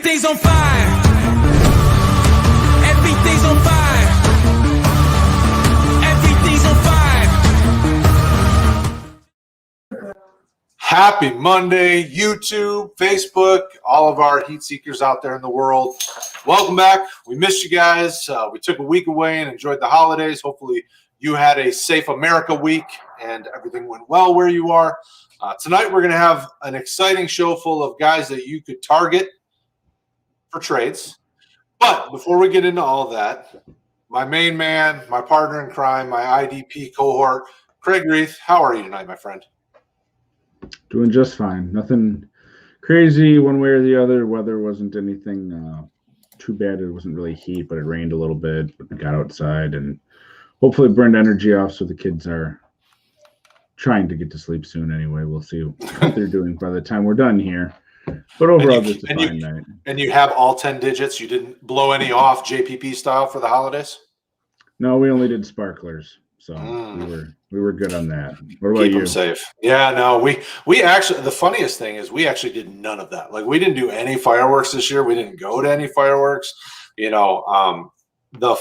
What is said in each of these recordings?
Everything's on fire. Everything's on fire. Everything's on fire. Happy Monday, YouTube, Facebook, all of our heat seekers out there in the world. Welcome back. We missed you guys. We took a week away and enjoyed the holidays. Hopefully you had a safe America week and everything went well where you are. Tonight we're going to have an exciting show full of guys that you could target for trades. But before we get into all of that, my main man, my partner in crime, my IDP cohort, Kraig Reed, how are you tonight, my friend? Doing just fine. Nothing crazy one way or the other. Weather wasn't anything too bad. It wasn't really heat, but it rained a little bit. But we got outside and hopefully burned energy off so the kids are trying to get to sleep soon anyway. We'll see what they're doing by the time we're done here. But overall, just a fine night. And you have all 10 digits? You didn't blow any off JPP style for the holidays? No, we only did sparklers. So we were good on that. What about Keep you? Them safe. Yeah, no, we actually, the funniest thing is we actually did none of that. Like, we didn't do any fireworks this year. We didn't go to any fireworks. You know, the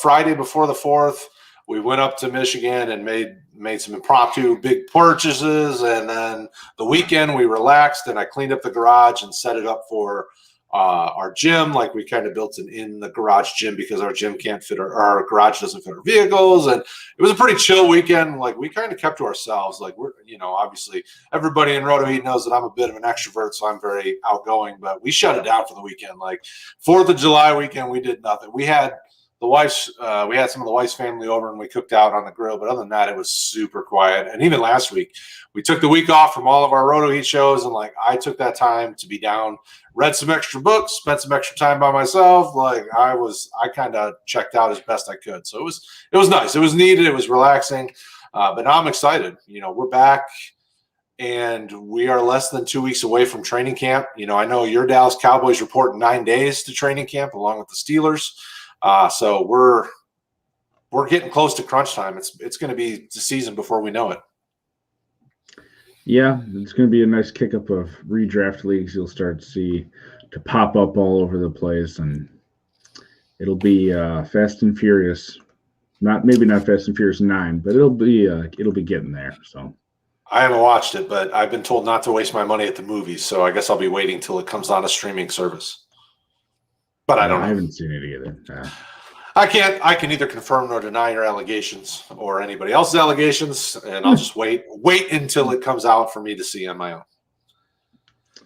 Friday before the 4th, we went up to Michigan and made some impromptu big purchases, and then the weekend we relaxed and I cleaned up the garage and set it up for our gym. Like, we kind of built an in the garage gym because our gym can't fit our garage doesn't fit our vehicles, and it was a pretty chill weekend. Like, we kind of kept to ourselves. Like, we're, you know, obviously everybody in Roto Heat knows that I'm a bit of an extrovert, so I'm very outgoing, but we shut it down for the weekend. Like, 4th of July weekend, we did nothing. We had we had some of the Weiss family over and we cooked out on the grill, but other than that, it was super quiet. And even last week, we took the week off from all of our Roto Heat shows, and like, I took that time to be down, read some extra books, spent some extra time by myself. Like, I kind of checked out as best I could. So it was nice. It was needed. It was relaxing. But now I'm excited. You know, we're back and we are less than 2 weeks away from training camp. You know, I know your Dallas Cowboys report 9 days to training camp along with the Steelers. So we're getting close to crunch time. It's going to be the season before we know it. Yeah, it's going to be a nice kick up of redraft leagues. You'll start to see to pop up all over the place, and it'll be Fast and Furious. Maybe not Fast and Furious 9, but it'll be getting there. So I haven't watched it, but I've been told not to waste my money at the movies. So I guess I'll be waiting till it comes on a streaming service. But I don't know. I haven't seen it either. I can neither confirm nor deny your allegations or anybody else's allegations, and I'll just wait until it comes out for me to see on my own.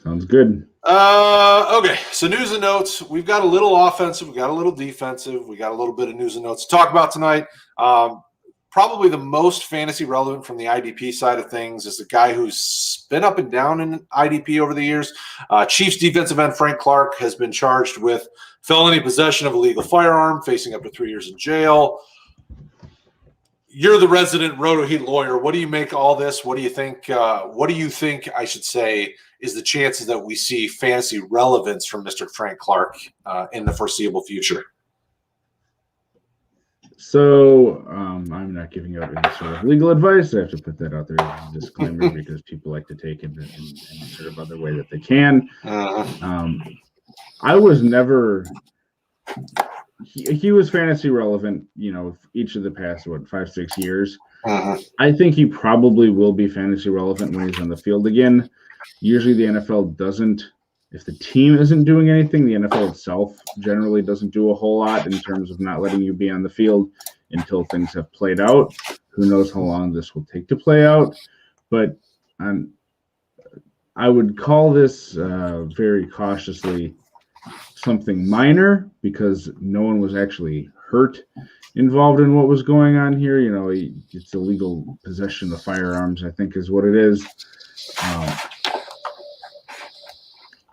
Sounds good. Okay, so news and notes. We've got a little offensive, we got a little defensive, we got a little bit of news and notes to talk about tonight. Probably the most fantasy relevant from the IDP side of things is the guy who's been up and down in IDP over the years. Chiefs defensive end Frank Clark has been charged with felony possession of a legal firearm, facing up to 3 years in jail. You're the resident Roto Heat lawyer. What do you make of all this? What do you think? I should say is the chances that we see fantasy relevance from Mr. Frank Clark in the foreseeable future? So I'm not giving out any sort of legal advice. I have to put that out there as a disclaimer because people like to take it in sort of other way that they can. I was never – he was fantasy relevant, you know, each of the past, 5-6 years. I think he probably will be fantasy relevant when he's on the field again. Usually the NFL doesn't. If the team isn't doing anything, the NFL itself generally doesn't do a whole lot in terms of not letting you be on the field until things have played out. Who knows how long this will take to play out. But I would call this very cautiously something minor because no one was actually hurt involved in what was going on here. You know, it's illegal possession of firearms, I think is what it is.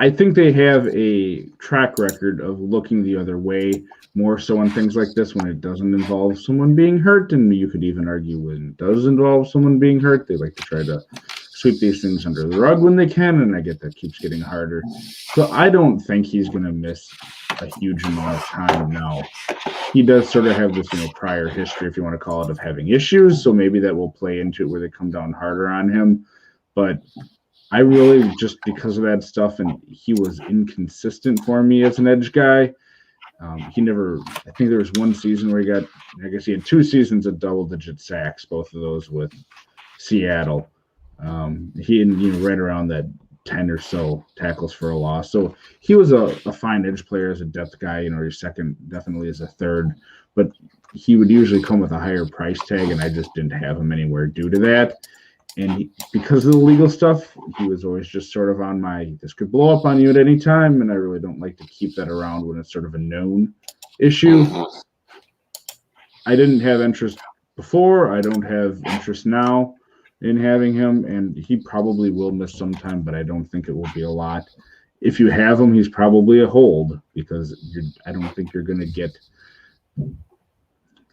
I think they have a track record of looking the other way, more so on things like this when it doesn't involve someone being hurt. And you could even argue when it does involve someone being hurt, they like to try to sweep these things under the rug when they can. And I get that keeps getting harder. So I don't think he's going to miss a huge amount of time now. He does sort of have this, prior history, if you want to call it, of having issues. So maybe that will play into it where they come down harder on him. But I really just because of that stuff, and he was inconsistent for me as an edge guy. He never. I think there was one season where he got. I guess he had 2 seasons of double-digit sacks, both of those with Seattle. He right around that 10 or so tackles for a loss. So he was a fine edge player as a depth guy. Your second definitely as a third, but he would usually come with a higher price tag, and I just didn't have him anywhere due to that. And because of the legal stuff, he was always just sort of on my, this could blow up on you at any time, and I really don't like to keep that around when it's sort of a known issue. I didn't have interest before. I don't have interest now in having him, and he probably will miss some time, but I don't think it will be a lot. If you have him, he's probably a hold because I don't think you're going to get, at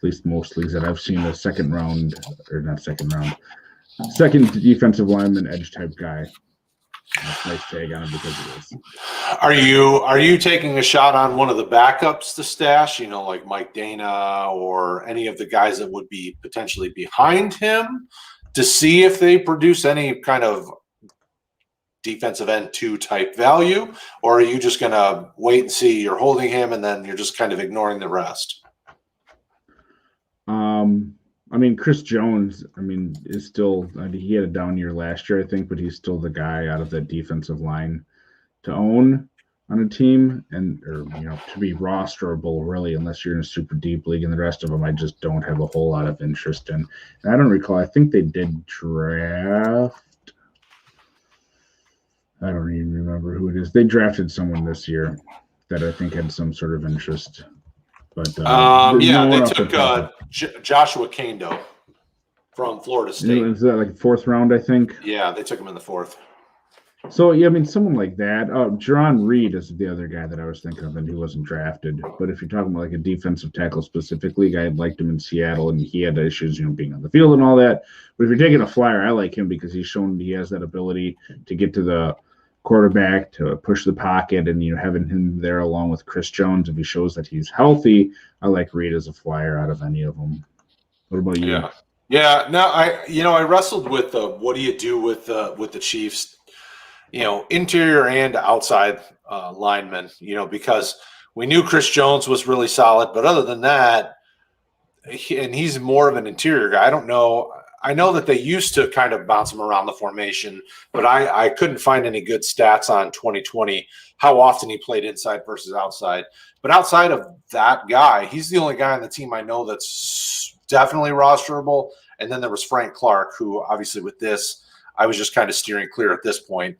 least most leagues that I've seen, a second defensive lineman edge type guy. Nice tag on him because it is. Are you taking a shot on one of the backups to stash? Like Mike Dana or any of the guys that would be potentially behind him to see if they produce any kind of defensive end 2 type value, or are you just going to wait and see? You're holding him, and then you're just kind of ignoring the rest. Chris Jones, is still, he had a down year last year, I think, but he's still the guy out of that defensive line to own on a team and, to be rosterable, really, unless you're in a super deep league. And the rest of them, I just don't have a whole lot of interest in. And I don't recall, I think they did draft, I don't even remember who it is. They drafted someone this year that I think had some sort of interest. But they took Joshua Kando from Florida State. Is that like 4th round, I think? Yeah, they took him in the 4th. So, someone like that. Jeron Reed is the other guy that I was thinking of, and he wasn't drafted. But if you're talking about like a defensive tackle specifically, I liked him in Seattle, and he had issues, being on the field and all that. But if you're taking a flyer, I like him because he's shown he has that ability to get to the quarterback, to push the pocket, and having him there along with Chris Jones, if he shows that he's healthy, I like Reed as a flyer out of any of them. What about you? Yeah. No, I wrestled with what do you do with the Chiefs, interior and outside linemen, because we knew Chris Jones was really solid, but other than that, and he's more of an interior guy. I don't know. I know that they used to kind of bounce him around the formation, but I couldn't find any good stats on 2020, how often he played inside versus outside. But outside of that guy, he's the only guy on the team I know that's definitely rosterable. And then there was Frank Clark, who obviously with this, I was just kind of steering clear at this point.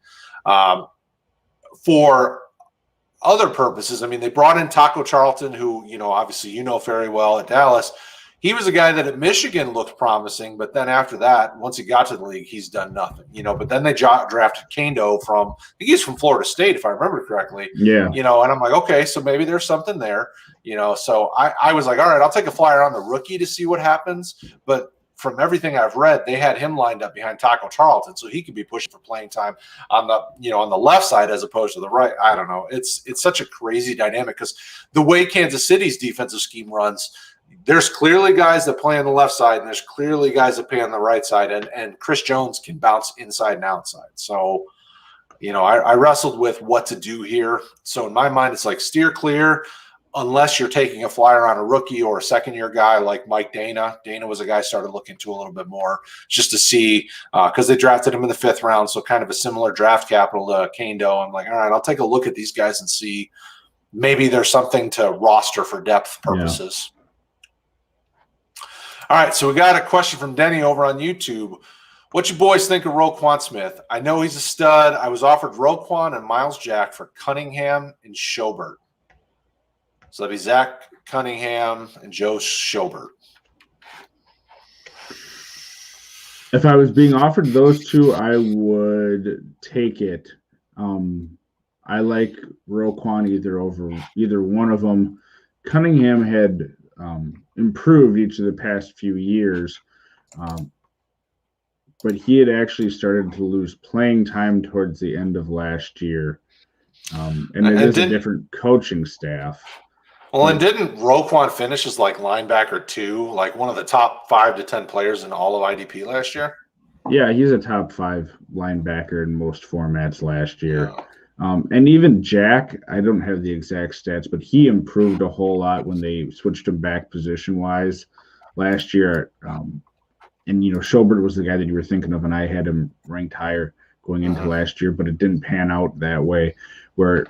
For other purposes, they brought in Taco Charlton, who, obviously very well at Dallas. He was a guy that at Michigan looked promising, but then after that, once he got to the league, he's done nothing, But then they drafted Kando I think he's from Florida State, if I remember correctly. Yeah. And I'm like, okay, so maybe there's something there, So I was like, all right, I'll take a flyer on the rookie to see what happens. But from everything I've read, they had him lined up behind Taco Charlton, so he could be pushing for playing time on the left side as opposed to the right. I don't know. It's such a crazy dynamic because the way Kansas City's defensive scheme runs, there's clearly guys that play on the left side, and there's clearly guys that play on the right side, and Chris Jones can bounce inside and outside. So, I wrestled with what to do here. So in my mind, it's like steer clear unless you're taking a flyer on a rookie or a second-year guy like Mike Dana. Dana was a guy I started looking to a little bit more just to see because they drafted him in the 5th round, so kind of a similar draft capital to Kando. I'm like, all right, I'll take a look at these guys and see maybe there's something to roster for depth purposes. Yeah. All right, so we got a question from Denny over on YouTube. What you boys think of Roquan Smith? I know he's a stud. I was offered Roquan and Miles Jack for Cunningham and Schobert. So that'd be Zach Cunningham and Joe Schobert. If I was being offered those two, I would take it. I like Roquan either one of them. Cunningham had improved each of the past few years, but he had actually started to lose playing time towards the end of last year, and it is a different coaching staff. Well, and didn't Roquan finish as like linebacker 2, like one of the top 5 to 10 players in all of IDP last year? Yeah, he's a top 5 linebacker in most formats last year. And even Jack, I don't have the exact stats, but he improved a whole lot when they switched him back position-wise last year. And, Schobert was the guy that you were thinking of, and I had him ranked higher going into last year, but it didn't pan out that way, where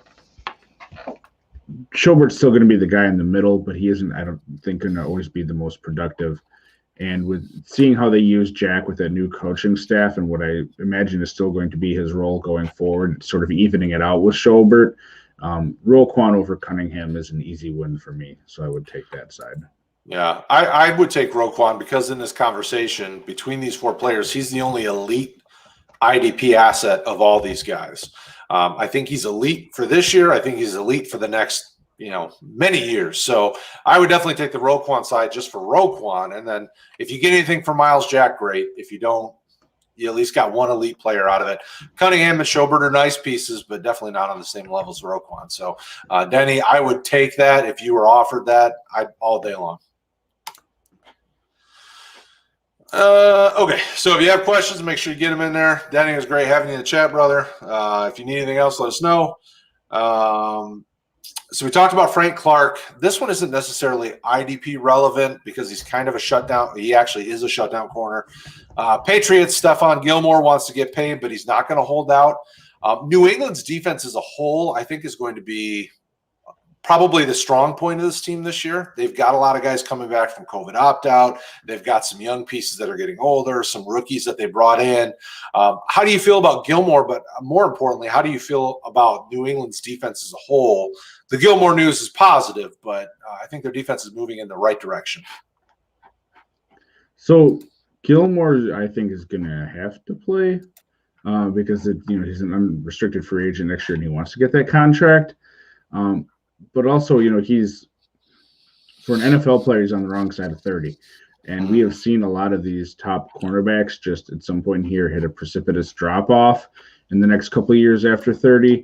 Schobert's still going to be the guy in the middle, but he isn't, I don't think, going to always be the most productive. And with seeing how they use Jack with that new coaching staff and what I imagine is still going to be his role going forward, sort of evening it out with Schobert, Roquan over Cunningham is an easy win for me, so I would take that side. Yeah, I would take Roquan because in this conversation between these 4 players, he's the only elite IDP asset of all these guys. I think he's elite for this year. I think he's elite for the next, many years. So I would definitely take the Roquan side just for Roquan. And then if you get anything for Miles Jack, great. If you don't, you at least got one elite player out of it. Cunningham and Schobert are nice pieces, but definitely not on the same level as Roquan. So, Denny, I would take that if you were offered that all day long. Okay, so if you have questions, make sure you get them in there. Denny, it was great having you in the chat, brother. If you need anything else, let us know. So we talked about Frank Clark. This one isn't necessarily IDP relevant because he's kind of a shutdown. He actually is a shutdown corner. Patriots, Stephon Gilmore wants to get paid, but he's not going to hold out. New England's defense as a whole, I think, is going to be probably the strong point of this team this year. They've got a lot of guys coming back from COVID opt-out. They've got some young pieces that are getting older, some rookies that they brought in. How do you feel about Gilmore? But more importantly, how do you feel about New England's defense as a whole? The Gilmore news is positive, but I think their defense is moving in the right direction. So Gilmore, I think, is going to have to play because he's an unrestricted free agent next year and he wants to get that contract. But also, he's, for an NFL player, he's on the wrong side of 30. And we have seen a lot of these top cornerbacks just at some point here hit a precipitous drop-off in the next couple of years after 30.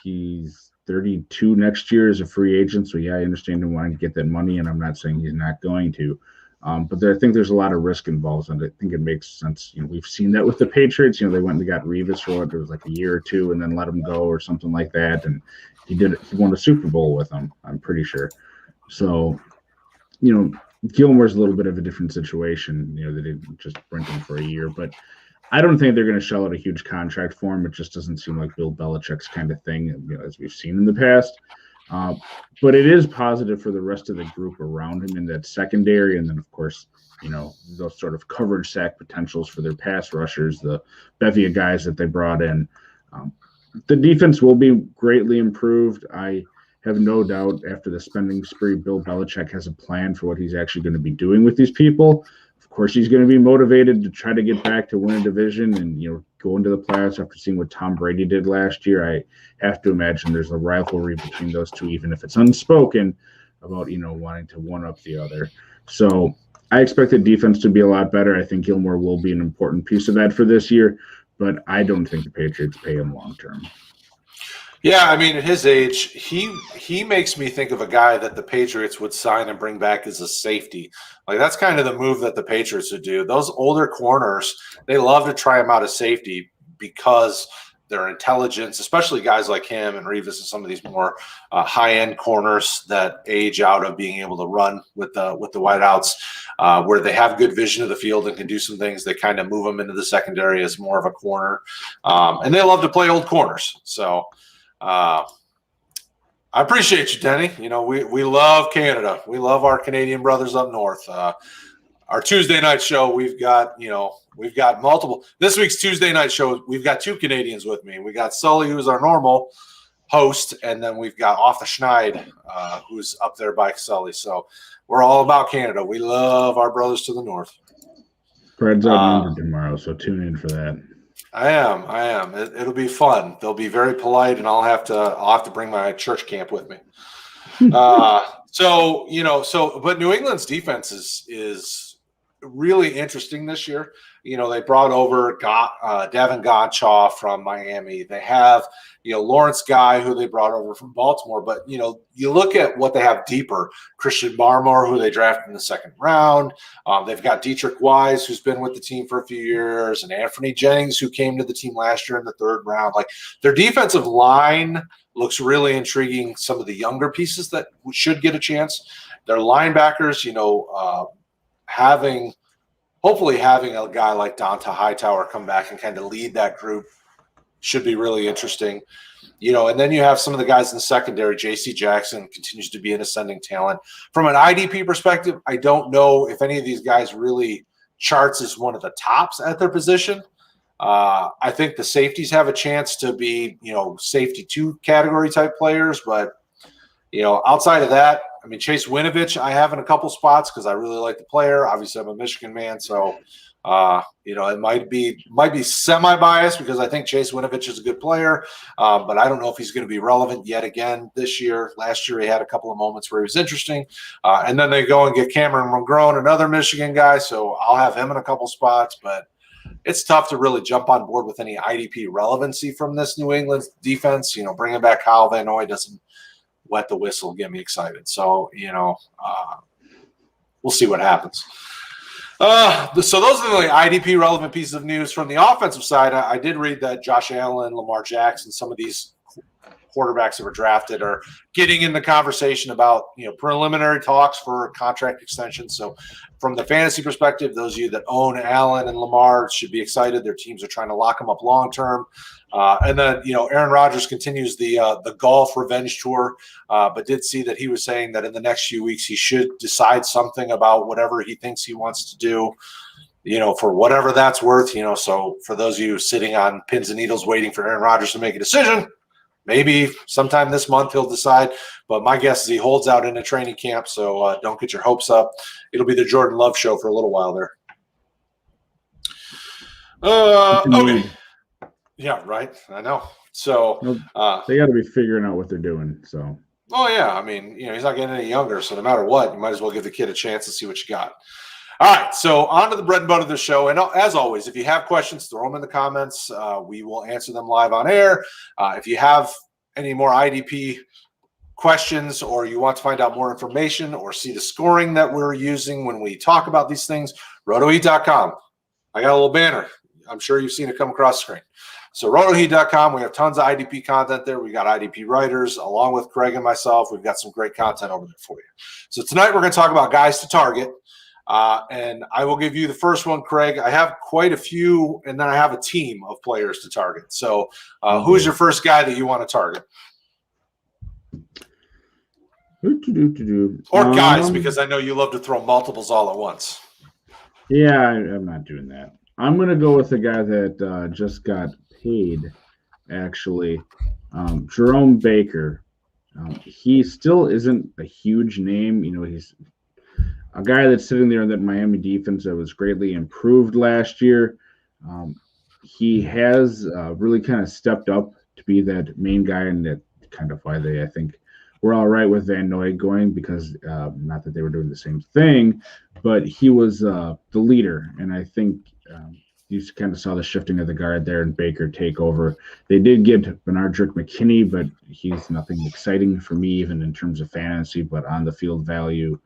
He's 32 next year as a free agent. So, yeah, I understand him wanting to get that money, and I'm not saying he's not going to. But I think there's a lot of risk involved, and I think it makes sense. We've seen that with the Patriots. They went and got Revis for it was like a year or two and then let him go or something like that. And he won a Super Bowl with them, I'm pretty sure. So, Gilmore's a little bit of a different situation. They didn't just rent him for a year. But I don't think they're going to shell out a huge contract for him. It just doesn't seem like Bill Belichick's kind of thing, as we've seen in the past. But it is positive for the rest of the group around him in that secondary. And then, of course, those sort of coverage sack potentials for their pass rushers, the bevy of guys that they brought in. The defense will be greatly improved. I have no doubt after the spending spree, Bill Belichick has a plan for what he's actually going to be doing with these people. Of course, he's going to be motivated to try to get back to win a division and, go into the playoffs after seeing what Tom Brady did last year. I have to imagine there's a rivalry between those two, even if it's unspoken, about, wanting to one-up the other. So I expect the defense to be a lot better. I think Gilmore will be an important piece of that for this year, but I don't think the Patriots pay him long-term. Yeah, I mean, at his age, he makes me think of a guy that the Patriots would sign and bring back as a safety. Like, that's kind of the move that the Patriots would do. Those older corners, they love to try him out as safety because their intelligence, especially guys like him and Revis and some of these more high-end corners that age out of being able to run with the wideouts, where they have good vision of the field and can do some things. They kind of move them into the secondary as more of a corner. And they love to play old corners. So I appreciate you, Denny. We love Canada. We love our Canadian brothers up north. Our Tuesday night show, we've got multiple. This week's Tuesday night show, we've got 2 Canadians with me. We got Sully, who's our normal host, and then we've got Off the Schneid, who's up there by Sully. So we're all about Canada. We love our brothers to the north. Fred's outnumbered tomorrow, so tune in for that. I am. It'll be fun. They'll be very polite, and I'll have to bring my church camp with me. But New England's defense is really interesting this year. You know, they brought over Devin Gottschall from Miami. They have, you know, Lawrence Guy, who they brought over from Baltimore. But, you know, you look at what they have deeper. Christian Barmore, who they drafted in the second round. They've got Dietrich Wise, who's been with the team for a few years, and Anthony Jennings, who came to the team last year in the third round. Like, their defensive line looks really intriguing. Some of the younger pieces that should get a chance. Their linebackers, you know, hopefully having a guy like Donta Hightower come back and kind of lead that group should be really interesting. You know, and then you have some of the guys in the secondary. J.C. Jackson continues to be an ascending talent. From an IDP perspective, I don't know if any of these guys really charts as one of the tops at their position. I think the safeties have a chance to be, you know, safety 2 category type players. But, you know, outside of that, I mean, Chase Winovich, I have in a couple spots because I really like the player. Obviously, I'm a Michigan man, so you know, it might be semi-biased because I think Chase Winovich is a good player, but I don't know if he's going to be relevant yet again this year. Last year, he had a couple of moments where he was interesting, and then they go and get Cameron McGrone, another Michigan guy, so I'll have him in a couple spots, but it's tough to really jump on board with any IDP relevancy from this New England defense. You know, bringing back Kyle Van Noy doesn't wet the whistle, get me excited. So, you know, we'll see what happens. So those are the IDP relevant pieces of news. From the offensive side, I did read that Josh Allen, Lamar Jackson, some of these quarterbacks that were drafted are getting in the conversation about, you know, preliminary talks for contract extensions. So from the fantasy perspective, those of you that own Allen and Lamar should be excited. Their teams are trying to lock them up long-term. And then, you know, Aaron Rodgers continues the golf revenge tour, but did see that he was saying that in the next few weeks he should decide something about whatever he thinks he wants to do, you know, for whatever that's worth, you know. So for those of you sitting on pins and needles waiting for Aaron Rodgers to make a decision, maybe sometime this month he'll decide. But my guess is he holds out in a training camp, so don't get your hopes up. It'll be the Jordan Love show for a little while there. Okay. Yeah, right. I know. So they got to be figuring out what they're doing. So. Oh yeah, I mean, you know, he's not getting any younger, so no matter what, you might as well give the kid a chance and see what you got. All right, so on to the bread and butter of the show. And as always, if you have questions, throw them in the comments. We will answer them live on air. If you have any more IDP questions or you want to find out more information or see the scoring that we're using when we talk about these things, rotoheat.com. I got a little banner. I'm sure you've seen it come across the screen. So rotoheat.com, we have tons of IDP content there. We got IDP writers along with Kraig and myself. We've got some great content over there for you. So tonight we're going to talk about guys to target. And I will give you the first one, Kraig. I have quite a few, and then I have a team of players to target. So who is your first guy that you want to target? Or guys, because I know you love to throw multiples all at once. Yeah, I'm not doing that. I'm going to go with the guy that just got paid, actually. Jerome Baker. He still isn't a huge name. You know, he's a guy that's sitting there in that Miami defense that was greatly improved last year. He has really kind of stepped up to be that main guy, and that kind of why they, I think, were all right with Van Noy going, because not that they were doing the same thing, but he was the leader. And I think you kind of saw the shifting of the guard there and Baker take over. They did get Benardrick McKinney, but he's nothing exciting for me, even in terms of fantasy, but on the field value,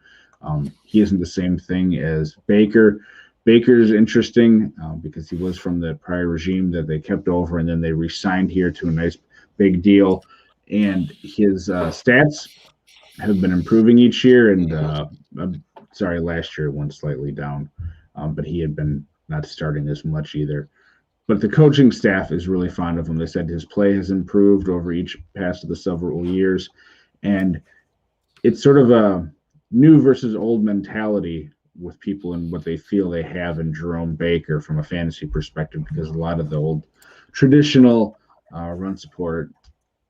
he isn't the same thing as Baker. Baker's interesting because he was from the prior regime that they kept over, and then they re-signed here to a nice big deal. And his stats have been improving each year. And last year it went slightly down, but he had been not starting as much either. But the coaching staff is really fond of him. They said his play has improved over each past of the several years. And it's sort of a new versus old mentality with people and what they feel they have in Jerome Baker from a fantasy perspective, because a lot of the old traditional run support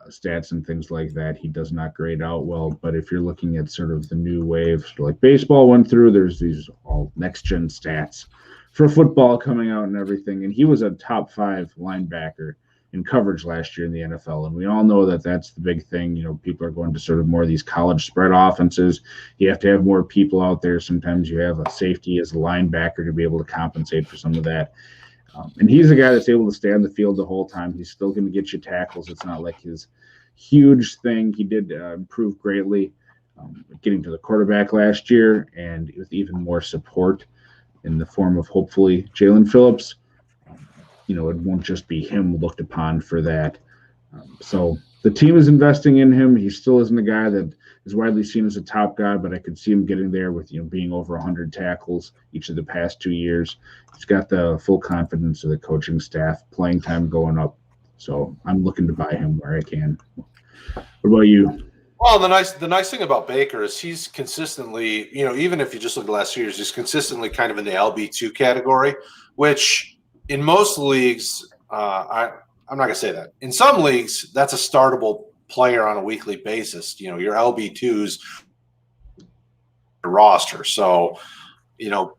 stats and things like that, he does not grade out well. But if you're looking at sort of the new wave, like baseball went through, there's these all next-gen stats for football coming out and everything. And he was a top 5 linebacker in coverage last year in the NFL. And we all know that that's the big thing. People are going to sort of more of these college spread offenses. You have to have more people out there. Sometimes you have a safety as a linebacker to be able to compensate for some of that. And he's a guy that's able to stay on the field the whole time. He's still going to get you tackles. It's not like his huge thing. He did improve greatly getting to the quarterback last year, and with even more support in the form of hopefully Jalen Phillips. It won't just be him looked upon for that. So the team is investing in him. He still isn't a guy that is widely seen as a top guy, but I could see him getting there with being over 100 tackles each of the past 2 years. He's got the full confidence of the coaching staff, playing time going up. So I'm looking to buy him where I can. What about you? Well, the nice thing about Baker is he's consistently, even if you just look at the last 2 years, he's consistently kind of in the LB2 category, which in most leagues, I'm not going to say that. In some leagues, that's a startable player on a weekly basis. Your LB2s roster. So,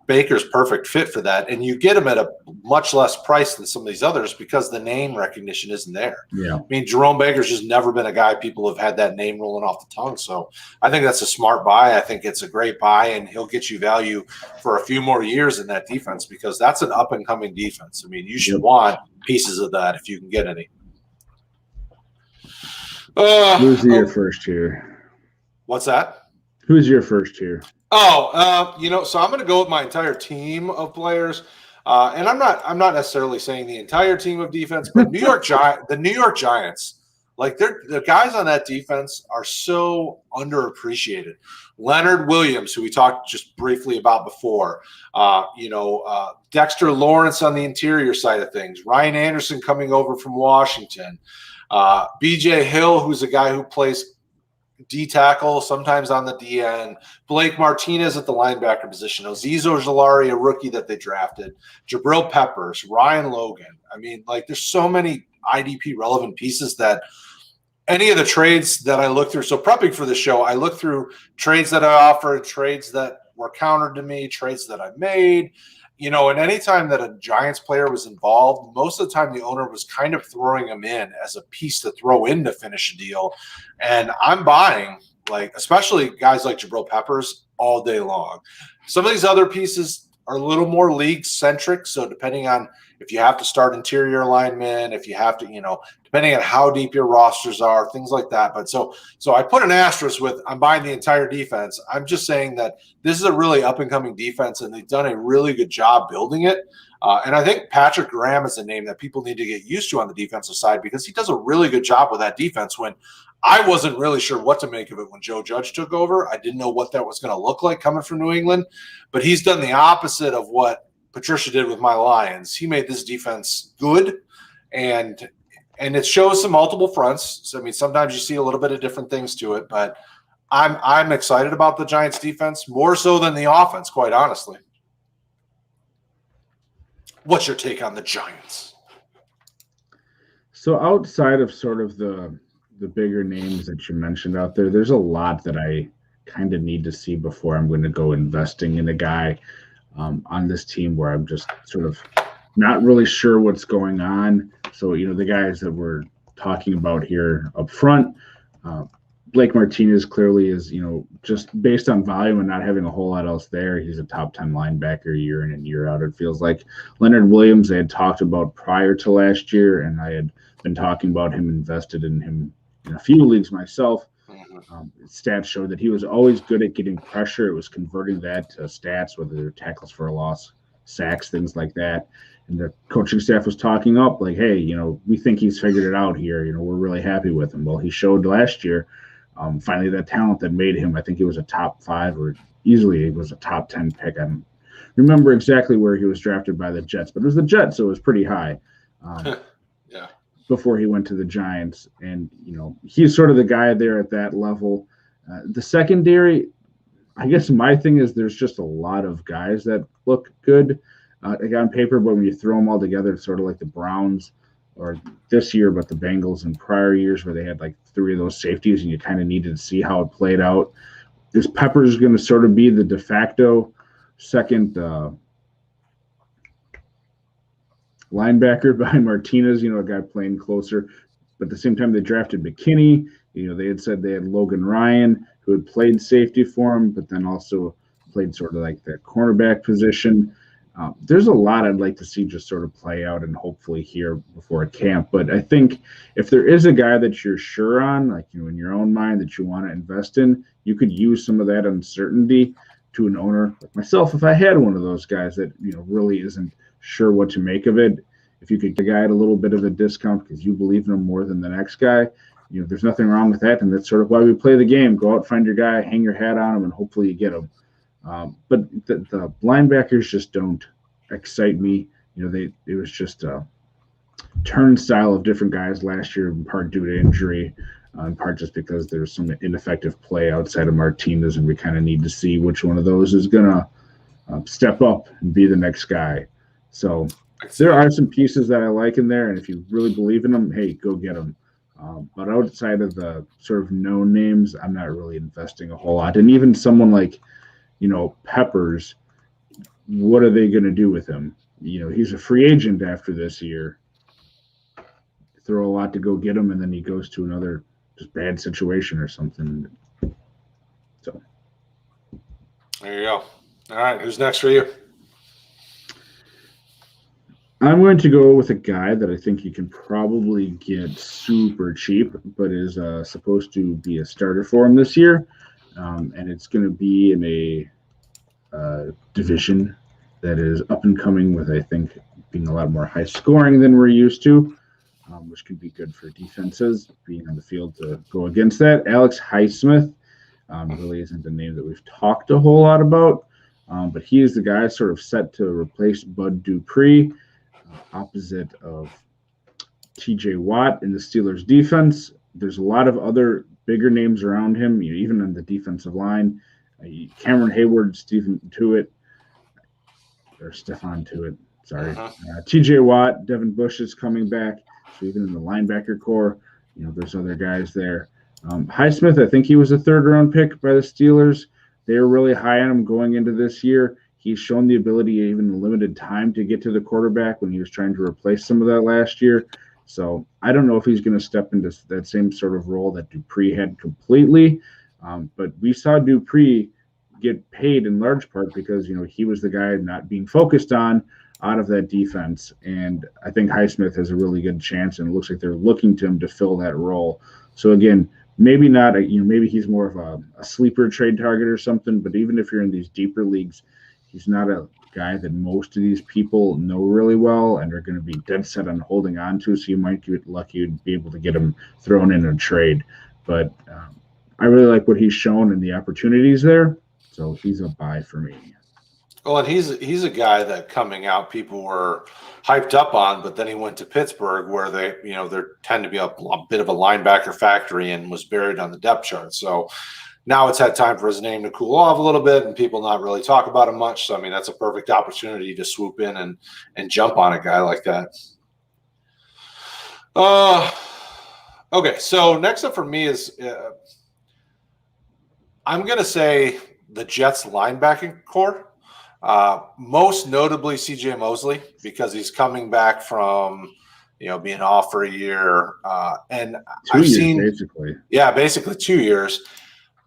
Baker's perfect fit for that. And you get him at a much less price than some of these others because the name recognition isn't there. Yeah. I mean, Jerome Baker's just never been a guy people have had that name rolling off the tongue. So I think that's a smart buy. I think it's a great buy, and he'll get you value for a few more years in that defense because that's an up-and-coming defense. I mean, you should want pieces of that if you can get any. Who's your first here? What's that? Who's your first here? So I'm going to go with my entire team of players, and I'm not necessarily saying the entire team of defense, but the New York Giants, like the guys on that defense are so underappreciated. Leonard Williams, who we talked just briefly about before, Dexter Lawrence on the interior side of things, Ryan Anderson coming over from Washington, B.J. Hill, who's a guy who plays D tackle, sometimes on the DN, Blake Martinez at the linebacker position, Azeez Ojulari, a rookie that they drafted, Jabril Peppers, Ryan Logan. I mean, there's so many IDP relevant pieces that any of the trades that I look through. So prepping for the show, I look through trades that I offered, trades that were countered to me, trades that I made. And any time that a Giants player was involved, most of the time the owner was kind of throwing him in as a piece to throw in to finish a deal. And I'm buying, especially guys like Jabril Peppers all day long. Some of these other pieces are a little more league-centric, so depending on if you have to start interior linemen, if you have to, depending on how deep your rosters are, things like that. But so I put an asterisk with I'm buying the entire defense. I'm just saying that this is a really up-and-coming defense, and they've done a really good job building it. And I think Patrick Graham is a name that people need to get used to on the defensive side because he does a really good job with that defense when I wasn't really sure what to make of it when Joe Judge took over. I didn't know what that was going to look like coming from New England, but he's done the opposite of what Patricia did with my Lions. He made this defense good, and it shows some multiple fronts. So, I mean, sometimes you see a little bit of different things to it, but I'm excited about the Giants defense more so than the offense, quite honestly. What's your take on the Giants? So outside of sort of the bigger names that you mentioned out there, there's a lot that I kind of need to see before I'm going to go investing in a guy on this team where I'm just sort of not really sure what's going on. So, the guys that we're talking about here up front, Blake Martinez clearly is, just based on volume and not having a whole lot else there, he's a top 10 linebacker year in and year out, it feels like. Leonard Williams, I had talked about prior to last year, and I had been talking about him, invested in him in a few leagues myself. Stats showed that he was always good at getting pressure. It was converting that to stats, whether they're tackles for a loss, sacks, things like that. And the coaching staff was talking up like, hey, we think he's figured it out here. We're really happy with him. Well, he showed last year, finally, that talent that made him, I think he was a top 5 or easily he was a top 10 pick. I don't remember exactly where he was drafted by the Jets, but it was the Jets, so it was pretty high. Yeah. Before he went to the Giants. And, he's sort of the guy there at that level. The secondary, I guess my thing is there's just a lot of guys that look good on paper, but when you throw them all together, it's sort of like the Browns or this year, but the Bengals in prior years where they had 3 of those safeties and you kind of needed to see how it played out. Is Peppers going to sort of be the de facto second linebacker behind Martinez, a guy playing closer. But at the same time, they drafted McKinney. They had said they had Logan Ryan, who had played safety for him, but then also played sort of like that cornerback position. There's a lot I'd like to see just sort of play out and hopefully here before a camp. But I think if there is a guy that you're sure on, like, in your own mind that you want to invest in, you could use some of that uncertainty to an owner like myself. If I had one of those guys that, really isn't sure what to make of it, if you could get a guy at a little bit of a discount because you believe in him more than the next guy, there's nothing wrong with that. And that's sort of why we play the game. Go out, find your guy, hang your hat on him, and hopefully you get him. But the linebackers just don't excite me. It was just a turnstile of different guys last year, in part due to injury, in part just because there's some ineffective play outside of Martinez, and we kind of need to see which one of those is going to step up and be the next guy. So there are some pieces that I like in there, and if you really believe in them, hey, go get them. But outside of the sort of known names, I'm not really investing a whole lot. And even someone like, Peppers, what are they going to do with him? He's a free agent after this year. Throw a lot to go get him, and then he goes to another just bad situation or something. So there you go. All right, who's next for you? I'm going to go with a guy that I think you can probably get super cheap, but is supposed to be a starter for him this year. And it's going to be in a division that is up and coming with, I think, being a lot more high scoring than we're used to, which could be good for defenses being on the field to go against that. Alex Highsmith really isn't a name that we've talked a whole lot about, but he is the guy sort of set to replace Bud Dupree, opposite of TJ Watt in the Steelers defense. There's a lot of other bigger names around him, even on the defensive line. Cameron Hayward, Stephen Tuitt, or Stephon Tuitt, sorry. TJ Watt, Devin Bush is coming back. So even in the linebacker core, there's other guys there. Highsmith, I think he was a third-round pick by the Steelers. They were really high on him going into this year. He's shown the ability, even in limited time, to get to the quarterback when he was trying to replace some of that last year. So I don't know if he's going to step into that same sort of role that Dupree had completely. But we saw Dupree get paid in large part because, he was the guy not being focused on out of that defense. And I think Highsmith has a really good chance, and it looks like they're looking to him to fill that role. So again, maybe not, maybe he's more of a sleeper trade target or something, but even if you're in these deeper leagues, he's not a guy that most of these people know really well and are going to be dead set on holding on to, so you might get lucky and be able to get him thrown in a trade. But I really like what he's shown and the opportunities there, so he's a buy for me. Well, and he's a guy that coming out people were hyped up on, but then he went to Pittsburgh where they tend to be a bit of a linebacker factory and was buried on the depth chart. So now it's had time for his name to cool off a little bit and people not really talk about him much. So, I mean, that's a perfect opportunity to swoop in and jump on a guy like that. Okay, so next up for me is I'm going to say the Jets linebacking core. Most notably CJ Mosley, because he's coming back from, being off for a year. And basically 2 years.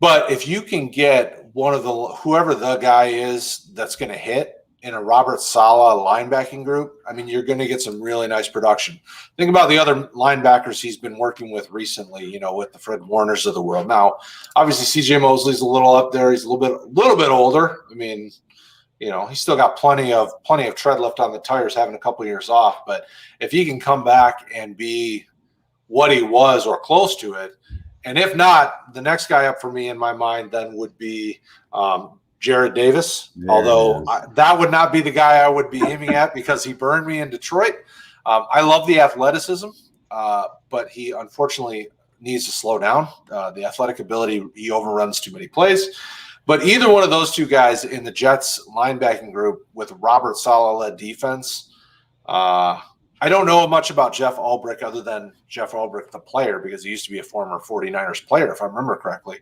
But if you can get whoever the guy is that's going to hit in a Robert Saleh linebacking group, I mean, you're going to get some really nice production. Think about the other linebackers he's been working with recently, with the Fred Warners of the world. Now, obviously CJ Mosley's a little up there. He's a little bit older. I mean, he's still got plenty of tread left on the tires, having a couple years off. But if he can come back and be what he was or close to it, and if not, the next guy up for me in my mind then would be Jared Davis, although that would not be the guy I would be aiming at because he burned me in Detroit. I love the athleticism, but he unfortunately needs to slow down. The athletic ability, he overruns too many plays. But either one of those two guys in the Jets linebacking group with Robert Saleh-led defense, I don't know much about Jeff Ulbrich other than Jeff Ulbrich, the player, because he used to be a former 49ers player, if I remember correctly.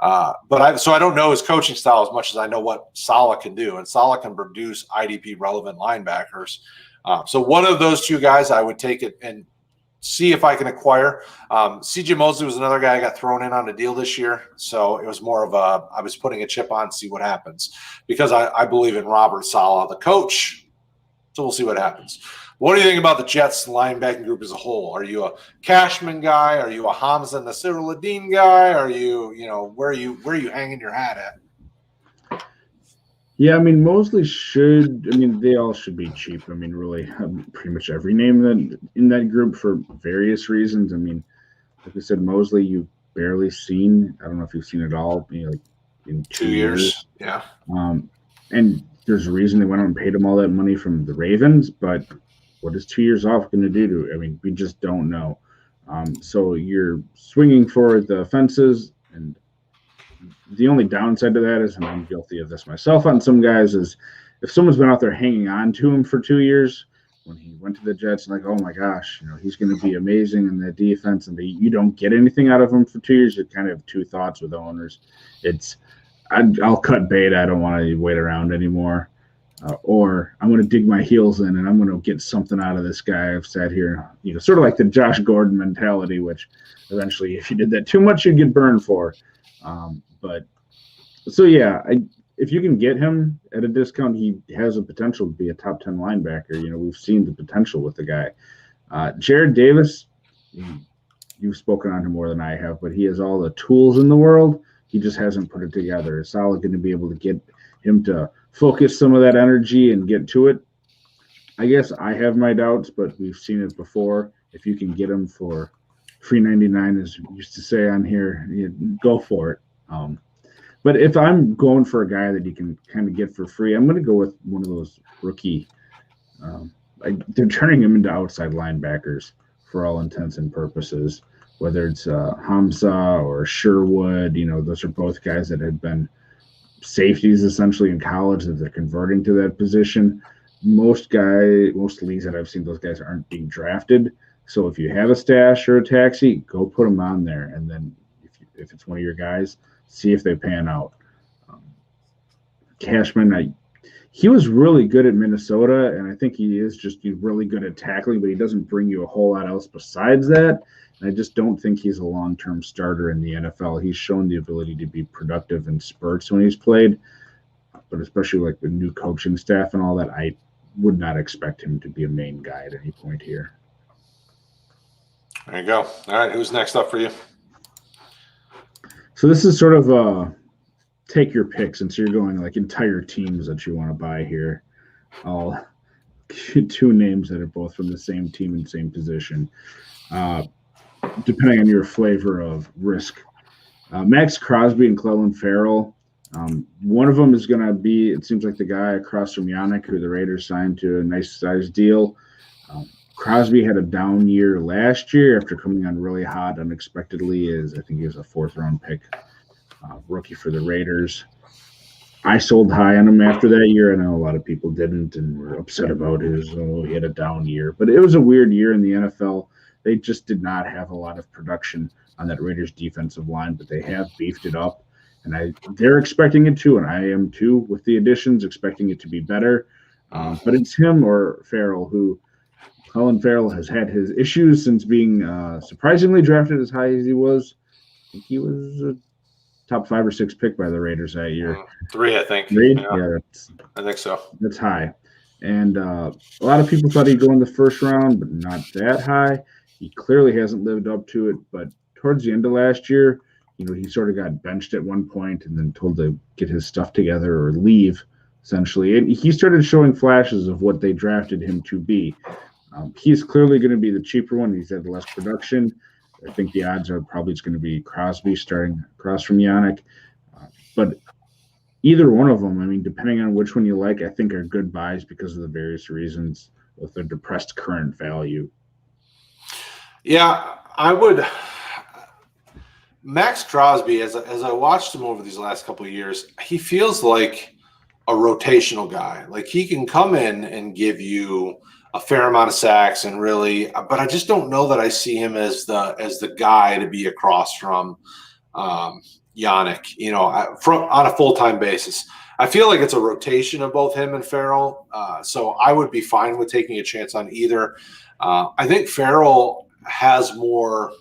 So I don't know his coaching style as much as I know what Saleh can do. And Saleh can produce IDP relevant linebackers So one of those two guys, I would take it and see if I can acquire. CJ Mosley was another guy I got thrown in on a deal this year. So it was more of I was putting a chip on, see what happens, because I believe in Robert Saleh, the coach. So we'll see what happens. What do you think about the Jets linebacking group as a whole? Are you a Cashman guy? Are you a Hamza Nasir Ladin guy? Are you, where are you hanging your hat at? Yeah, I mean, Mosley they all should be cheap. I mean, really, pretty much every name in that group for various reasons. I mean, like I said, Mosley, you've barely seen. I don't know if you've seen it all, like in 2 years. Yeah. And there's a reason they went out and paid him all that money from the Ravens, but what is 2 years off going to do to it? I mean, we just don't know. So you're swinging for the fences, and the only downside to that is, and I'm guilty of this myself on some guys, is if someone's been out there hanging on to him for 2 years, when he went to the Jets, like, oh my gosh, he's going to be amazing in the defense, and you don't get anything out of him for 2 years. You kind of have two thoughts with owners. It's, I'll cut bait. I don't want to wait around anymore. Or I'm going to dig my heels in and I'm going to get something out of this guy. I've sat here, sort of like the Josh Gordon mentality, which eventually, if you did that too much, you'd get burned for. If you can get him at a discount, he has a potential to be a top 10 linebacker. We've seen the potential with the guy. Jared Davis, you've spoken on him more than I have, but he has all the tools in the world. He just hasn't put it together. Is Saleh going to be able to get him to focus some of that energy and get to it? I guess I have my doubts, but we've seen it before. If you can get him for $3.99, as we used to say on here, go for it. But if I'm going for a guy that you can kind of get for free, I'm going to go with one of those rookie. They're turning him into outside linebackers for all intents and purposes, whether it's Hamza or Sherwood. Those are both guys that had been safeties essentially in college that they're converting to that position. Most leagues that I've seen, those guys aren't being drafted. So if you have a stash or a taxi, go put them on there. And then if it's one of your guys, see if they pan out. Cashman, he was really good at Minnesota, and I think he's really good at tackling, but he doesn't bring you a whole lot else besides that. And I just don't think he's a long-term starter in the NFL. He's shown the ability to be productive in spurts when he's played, but especially like the new coaching staff and all that, I would not expect him to be a main guy at any point here. There you go. All right, who's next up for you? So this is sort of take your pick, since you're going like entire teams that you want to buy here. I'll give you two names that are both from the same team and same position, depending on your flavor of risk. Max Crosby and Helen Farrell. One of them is going to be, it seems like, the guy across from Yannick, who the Raiders signed to a nice size deal. Crosby had a down year last year after coming on really hot unexpectedly. I think he was a 4th-round pick, rookie for the Raiders. I sold high on him after that year. I know a lot of people didn't and were upset about he had a down year. But it was a weird year in the NFL. They just did not have a lot of production on that Raiders defensive line, but they have beefed it up. And they're expecting it to, and I am too, with the additions, expecting it to be better. But it's him or Farrell who – Helen Farrell has had his issues since being surprisingly drafted as high as he was. I think he was a top 5 or 6 pick by the Raiders that year. 3, I think. 3? Yeah, I think so. That's high. And a lot of people thought he'd go in the 1st round, but not that high. He clearly hasn't lived up to it. But towards the end of last year, he sort of got benched at one point and then told to get his stuff together or leave, essentially. And he started showing flashes of what they drafted him to be. He's clearly going to be the cheaper one. He's had less production. I think the odds are probably it's going to be Crosby starting across from Yannick. But either one of them, depending on which one you like, I think are good buys because of the various reasons with their depressed current value. Yeah, I would. Max Crosby, as I watched him over these last couple of years, he feels like a rotational guy. Like he can come in and give you a fair amount of sacks and really, but I just don't know that I see him as the guy to be across from Yannick, on a full-time basis. I feel like it's a rotation of both him and Farrell. So I would be fine with taking a chance on either. I think Farrell has more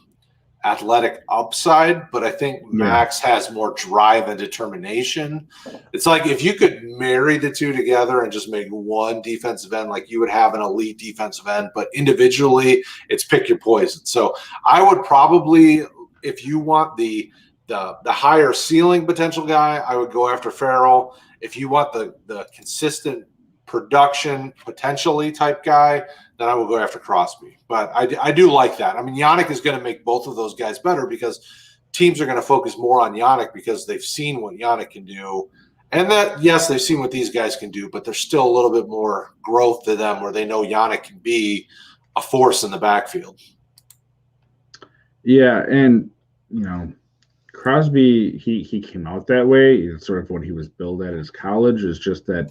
athletic upside, but I think Max has more drive and determination. It's like if you could marry the two together and just make one defensive end, like you would have an elite defensive end, but individually it's pick your poison. So I would probably, if you want the higher ceiling potential guy, I would go after Farrell. If you want the consistent production potentially type guy, then I will go after Crosby. But I do like that. I mean, Yannick is going to make both of those guys better because teams are going to focus more on Yannick because they've seen what Yannick can do. And that, yes, they've seen what these guys can do, but there's still a little bit more growth to them where they know Yannick can be a force in the backfield. Yeah, and, Crosby, he came out that way. It's sort of what he was billed at his college is just that,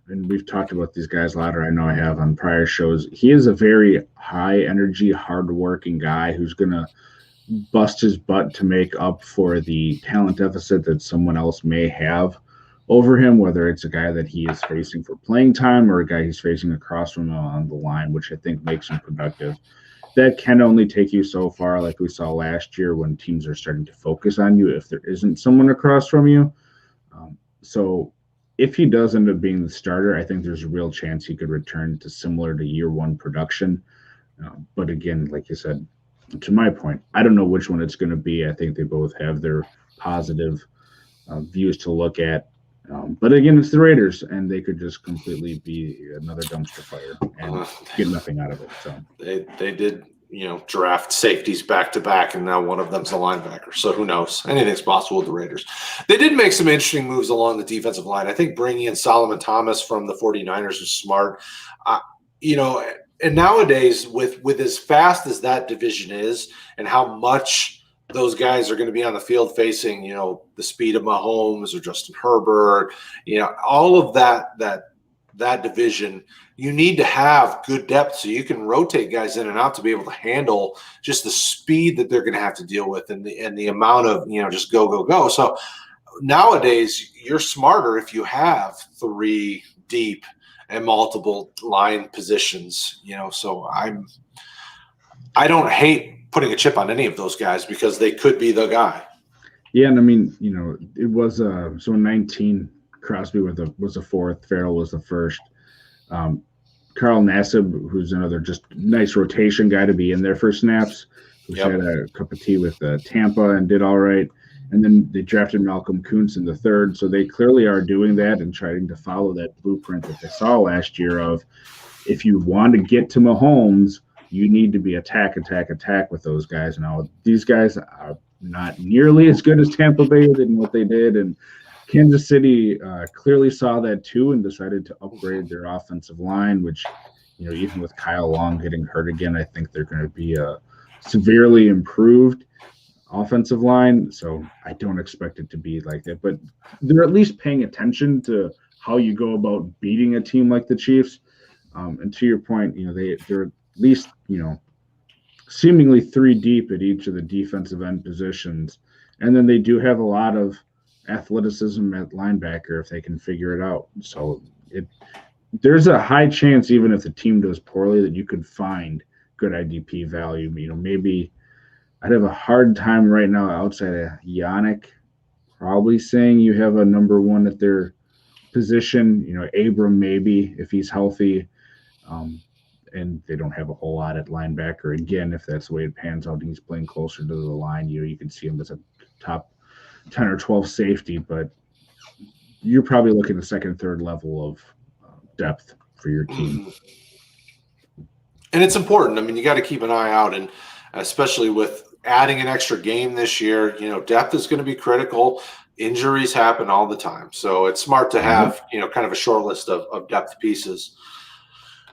and we've talked about these guys a lot, or I know I have on prior shows. He is a very high energy, hard-working guy who's going to bust his butt to make up for the talent deficit that someone else may have over him, whether it's a guy that he is facing for playing time or a guy he's facing across from him on the line, which I think makes him productive. That can only take you so far, like we saw last year when teams are starting to focus on you if there isn't someone across from you. So if he does end up being the starter, I think there's a real chance he could return to similar to year one production. But again, like you said, to my point, I don't know which one it's going to be. I think they both have their positive views to look at. But again, it's the Raiders, and they could just completely be another dumpster fire and get nothing out of it. So they did, draft safeties back to back, and now one of them's a linebacker. So who knows? Anything's possible with the Raiders. They did make some interesting moves along the defensive line. I think bringing in Solomon Thomas from the 49ers is smart. And nowadays, with as fast as that division is and how much those guys are going to be on the field facing, the speed of Mahomes or Justin Herbert, all of that division, you need to have good depth so you can rotate guys in and out to be able to handle just the speed that they're going to have to deal with and the amount of, just go. So nowadays you're smarter if you have 3 deep and multiple line positions, so I don't hate putting a chip on any of those guys because they could be the guy. Yeah, and I mean, it was so in 19, Crosby was a fourth, Farrell was the first. Carl Nassib, who's another just nice rotation guy to be in there for snaps, who had a cup of tea with Tampa and did all right. And then they drafted Malcolm Kuntz in the third, so they clearly are doing that and trying to follow that blueprint that they saw last year of if you want to get to Mahomes, you need to be attack with those guys. Now, these guys are not nearly as good as Tampa Bay did in what they did, and Kansas City clearly saw that too and decided to upgrade their offensive line, which, even with Kyle Long getting hurt again, I think they're going to be a severely improved offensive line. So I don't expect it to be like that, but they're at least paying attention to how you go about beating a team like the Chiefs. And to your point, they're at least, seemingly 3 deep at each of the defensive end positions. And then they do have a lot of athleticism at linebacker if they can figure it out. So there's a high chance, even if the team does poorly, that you could find good IDP value. Maybe I'd have a hard time right now outside of Yannick probably saying you have a number 1 at their position. Abram maybe if he's healthy. And they don't have a whole lot at linebacker. Again, if that's the way it pans out and he's playing closer to the line, you can see him as a top 10 or 12 safety, but you're probably looking at second, third level of depth for your team. And it's important. I mean, you got to keep an eye out, and especially with adding an extra game this year, depth is going to be critical. Injuries happen all the time. So it's smart to have, kind of a short list of depth pieces.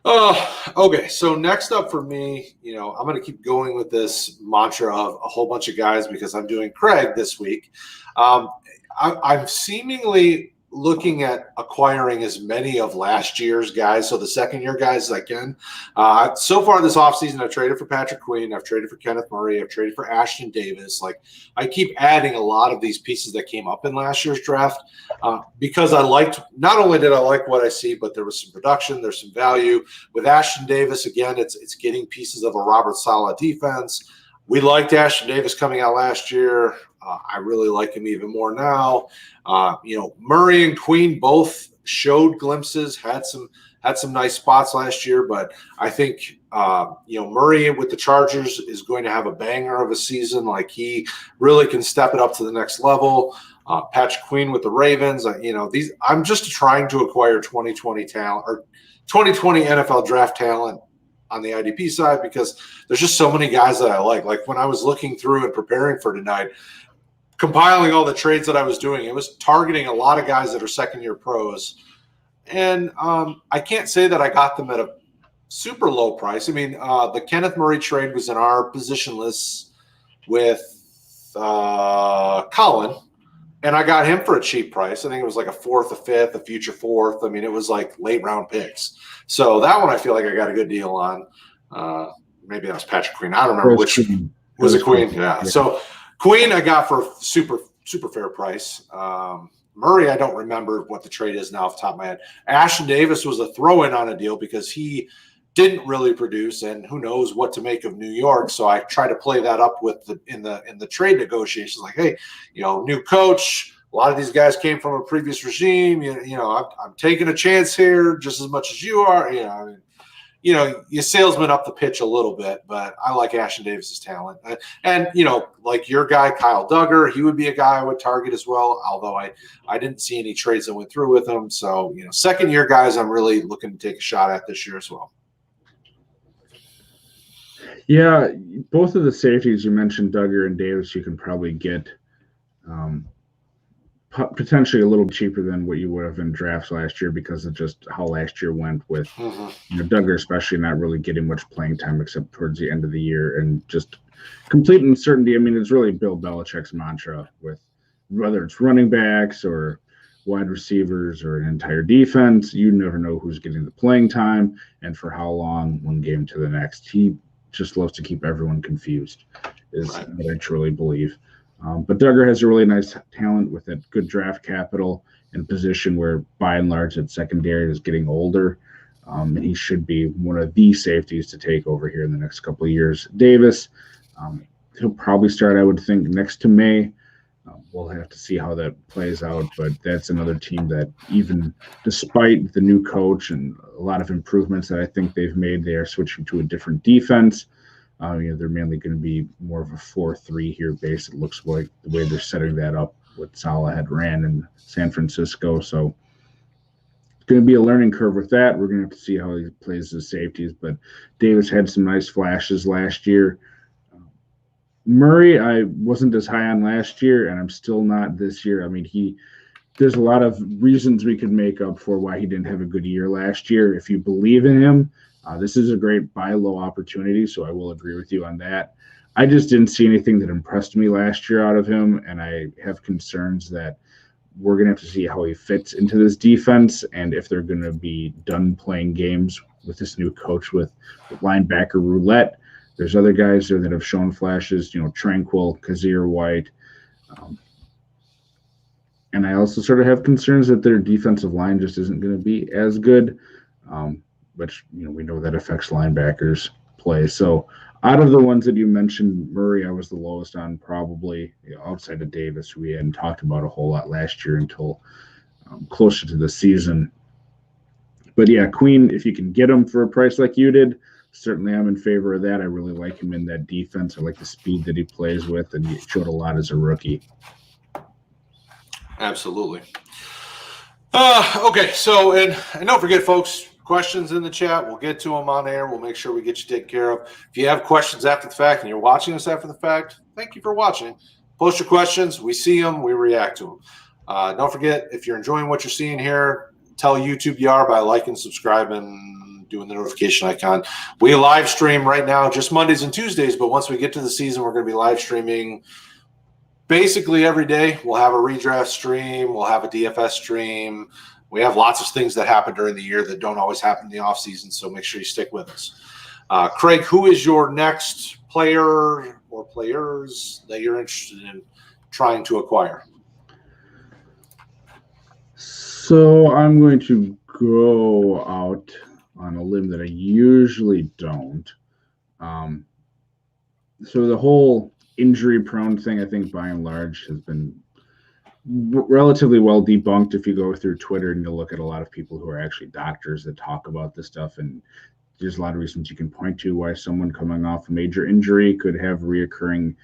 Okay, so next up for me, I'm going to keep going with this mantra of a whole bunch of guys because I'm doing Kraig this week. I'm seemingly looking at acquiring as many of last year's guys, so the second-year guys as I can. So far this offseason, I've traded for Patrick Queen, I've traded for Kenneth Murray, I've traded for Ashton Davis. Like, I keep adding a lot of these pieces that came up in last year's draft because I liked – not only did I like what I see, but there was some production, there's some value. With Ashton Davis, again, it's getting pieces of a Robert Saleh defense. We liked Ashton Davis coming out last year. I really like him even more now. Murray and Queen both showed glimpses, had some nice spots last year, but I think Murray with the Chargers is going to have a banger of a season. Like, he really can step it up to the next level. Patrick Queen with the Ravens. I'm just trying to acquire 2020 talent or 2020 NFL draft talent on the IDP side because there's just so many guys that I like. Like, when I was looking through and preparing for tonight, compiling all the trades that I was doing, it was targeting a lot of guys that are second-year pros. And I can't say that I got them at a super low price. I mean, the Kenneth Murray trade was in our position list with Colin, and I got him for a cheap price. I think it was like a fourth, a fifth, a future fourth. I mean, it was like late-round picks. So that one I feel like I got a good deal on. Maybe that was Patrick Queen. I don't remember which. Was it Queen? Yeah. So Queen I got for super fair price. Murray, I don't remember what the trade is now off the top of my head. Ashton Davis was a throw-in on a deal because he didn't really produce, and who knows what to make of New York. So I try to play that up with in the trade negotiations. Like, hey, new coach. A lot of these guys came from a previous regime. I'm taking a chance here just as much as you are. You salesman up the pitch a little bit, but I like Ashton Davis's talent. And like your guy, Kyle Duggar, he would be a guy I would target as well, although I didn't see any trades that went through with him. So, second-year guys I'm really looking to take a shot at this year as well. Yeah, both of the safeties you mentioned, Duggar and Davis, you can probably get potentially a little cheaper than what you would have in drafts last year because of just how last year went with Duggar, especially not really getting much playing time except towards the end of the year and just complete uncertainty. I mean, it's really Bill Belichick's mantra with whether it's running backs or wide receivers or an entire defense. You never know who's getting the playing time and for how long, one game to the next. He just loves to keep everyone confused, is what I truly believe. But Duggar has a really nice talent with that good draft capital and position where, by and large, that secondary is getting older. And he should be one of the safeties to take over here in the next couple of years. Davis, he'll probably start, I would think, next to May. We'll have to see how that plays out. But that's another team that, even despite the new coach and a lot of improvements that I think they've made, they are switching to a different defense. They're mainly going to be more of a 4-3 here base. It looks like the way they're setting that up, what Saleh had ran in San Francisco. So it's going to be a learning curve with that. We're going to have to see how he plays the safeties. But Davis had some nice flashes last year. Murray, I wasn't as high on last year, and I'm still not this year. I mean, there's a lot of reasons we could make up for why he didn't have a good year last year. If you believe in him, this is a great buy low opportunity, so I will agree with you on that. I just didn't see anything that impressed me last year out of him, and I have concerns that we're going to have to see how he fits into this defense and if they're going to be done playing games with this new coach with linebacker roulette. There's other guys there that have shown flashes, Tranquil, Kazir White. And I also sort of have concerns that their defensive line just isn't going to be as good. Which, we know that affects linebackers' play. So out of the ones that you mentioned, Murray, I was the lowest on probably, outside of Davis, who we hadn't talked about a whole lot last year until closer to the season. But yeah, Queen, if you can get him for a price like you did, certainly I'm in favor of that. I really like him in that defense. I like the speed that he plays with, and he showed a lot as a rookie. Absolutely. Okay, so, and don't forget, folks, questions in the chat. We'll get to them on air. We'll make sure we get you taken care of. If you have questions after the fact and you're watching us after the fact, thank you for watching. Post your questions. We see them. We react to them. Don't forget, if you're enjoying what you're seeing here, tell YouTube you are by liking, subscribing, doing the notification icon. We live stream right now just Mondays and Tuesdays, but once we get to the season, we're going to be live streaming basically every day we'll have a redraft stream, we'll have a DFS stream. We have lots of things that happen during the year that don't always happen in the off season, so make sure you stick with us. Kraig, who is your next player or players that you're interested in trying to acquire? So I'm going to go out on a limb that I usually don't. So the whole injury-prone thing, I think, by and large, has been relatively well debunked if you go through Twitter and you'll look at a lot of people who are actually doctors that talk about this stuff. And there's a lot of reasons you can point to why someone coming off a major injury could have reoccurring,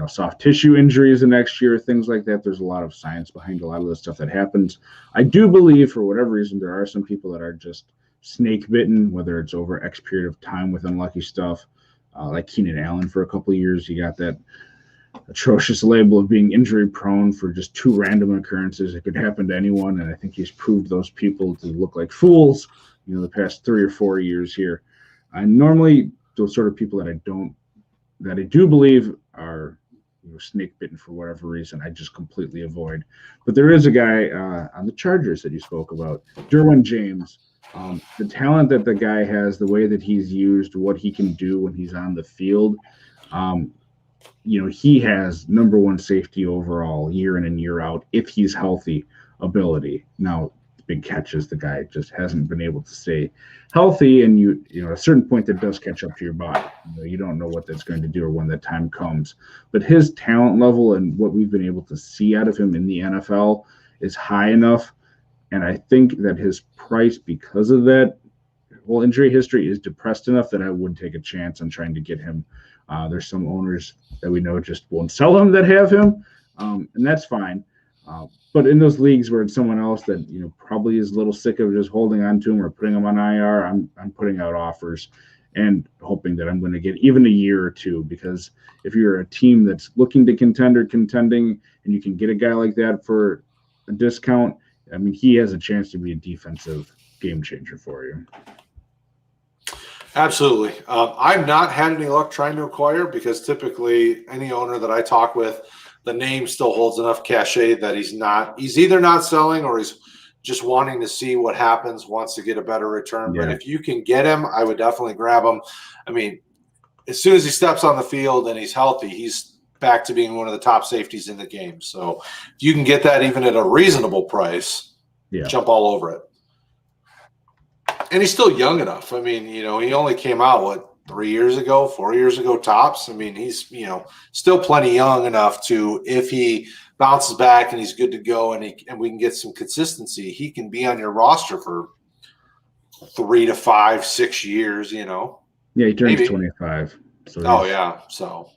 soft tissue injuries the next year, things like that. There's a lot of science behind a lot of the stuff that happens. I do believe, for whatever reason, there are some people that are just snake bitten, whether it's over X period of time with unlucky stuff. Like Keenan Allen for a couple of years, he got that atrocious label of being injury prone for just 2 random occurrences. It could happen to anyone, and I think he's proved those people to look like fools, the past 3 or 4 years here. And normally those sort of people that I do believe are snake bitten for whatever reason, I just completely avoid. But there is a guy on the Chargers that you spoke about, Darwin James. The talent that the guy has, the way that he's used, what he can do when he's on the field, he has number 1 safety overall year in and year out if he's healthy ability. Now, the big catch is the guy just hasn't been able to stay healthy, and at a certain point that does catch up to your body. You don't know what that's going to do or when that time comes. But his talent level and what we've been able to see out of him in the NFL is high enough. And I think that his price, because of that whole injury history, is depressed enough that I would take a chance on trying to get him. There's some owners that we know just won't sell him that have him, and that's fine. But in those leagues where it's someone else that probably is a little sick of just holding on to him or putting him on IR, I'm putting out offers and hoping that I'm going to get even a year or two. Because if you're a team that's looking to contend or contending, and you can get a guy like that for a discount, I mean, he has a chance to be a defensive game changer for you. Absolutely. I've not had any luck trying to acquire, because typically any owner that I talk with, the name still holds enough cachet that he's either not selling or he's just wanting to see what happens, wants to get a better return. Yeah. But if you can get him, I would definitely grab him. I mean, as soon as he steps on the field and he's healthy, he's back to being one of the top safeties in the game. So if you can get that even at a reasonable price, jump all over it. And he's still young enough. I mean, he only came out, 4 years ago tops. I mean, he's, still plenty young enough to, if he bounces back and he's good to go and we can get some consistency, he can be on your roster for 3 to 5, 6 years, Yeah, he turns maybe 25. So So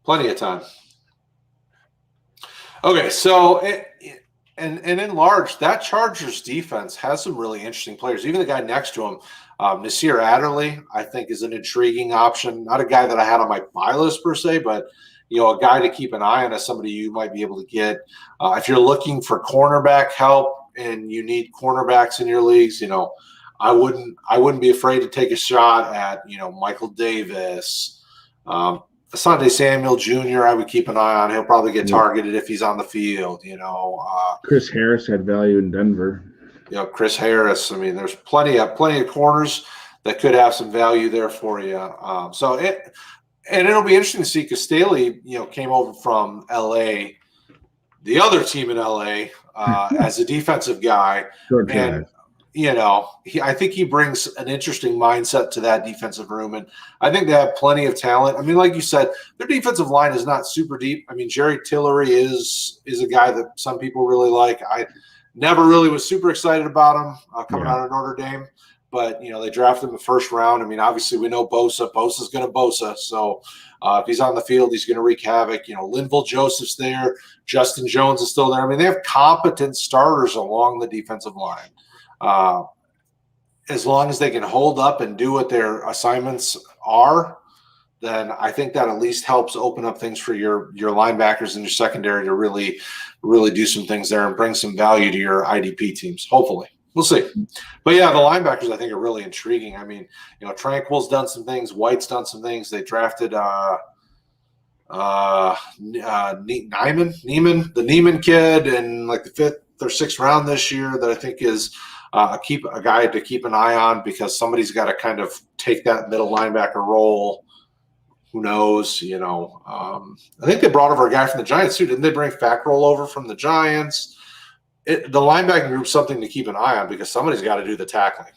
plenty of time. Okay, so and in large, that Chargers defense has some really interesting players. Even the guy next to him, Nasir Adderley, I think is an intriguing option. Not a guy that I had on my buy list per se, but a guy to keep an eye on as somebody you might be able to get. If you're looking for cornerback help and you need cornerbacks in your leagues, I wouldn't be afraid to take a shot at Michael Davis. Asante Samuel Jr., I would keep an eye on. He'll probably get targeted if he's on the field, Chris Harris had value in Denver. Chris Harris. I mean, there's plenty of corners that could have some value there for you. It'll be interesting to see, because Staley, came over from LA, the other team in LA, as a defensive guy. And I think he brings an interesting mindset to that defensive room, and I think they have plenty of talent. I mean, like you said, their defensive line is not super deep. I mean, Jerry Tillery is a guy that some people really like. I never really was super excited about him coming out of Notre Dame, but they drafted him in the first round. I mean, obviously we know Bosa's going to Bosa, so if he's on the field, he's going to wreak havoc. Linval Joseph's there, Justin Jones is still there. I mean, they have competent starters along the defensive line. As long as they can hold up and do what their assignments are, then I think that at least helps open up things for your linebackers and your secondary to really, really do some things there and bring some value to your IDP teams. Hopefully, we'll see. But yeah, the linebackers I think are really intriguing. I mean, Tranquil's done some things, White's done some things. They drafted Neiman, the Neiman kid, in like the 5th or 6th round this year, that I think is a guy to keep an eye on, because somebody's got to kind of take that middle linebacker role. Who knows? I think they brought over a guy from the Giants too. Didn't they bring Fackrell over from the Giants? The linebacking group's something to keep an eye on, because somebody's got to do the tackling.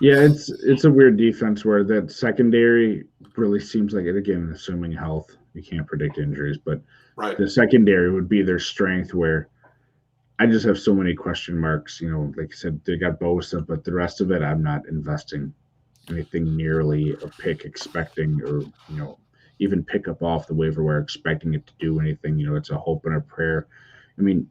Yeah, it's a weird defense where that secondary really seems like it. Again, assuming health, you can't predict injuries, but Right. the secondary would be their strength. Where I just have so many question marks. Like I said, they got Bosa, but the rest of it, I'm not investing anything nearly a pick expecting, or even pick up off the waiver wire expecting it to do anything. It's a hope and a prayer. I mean,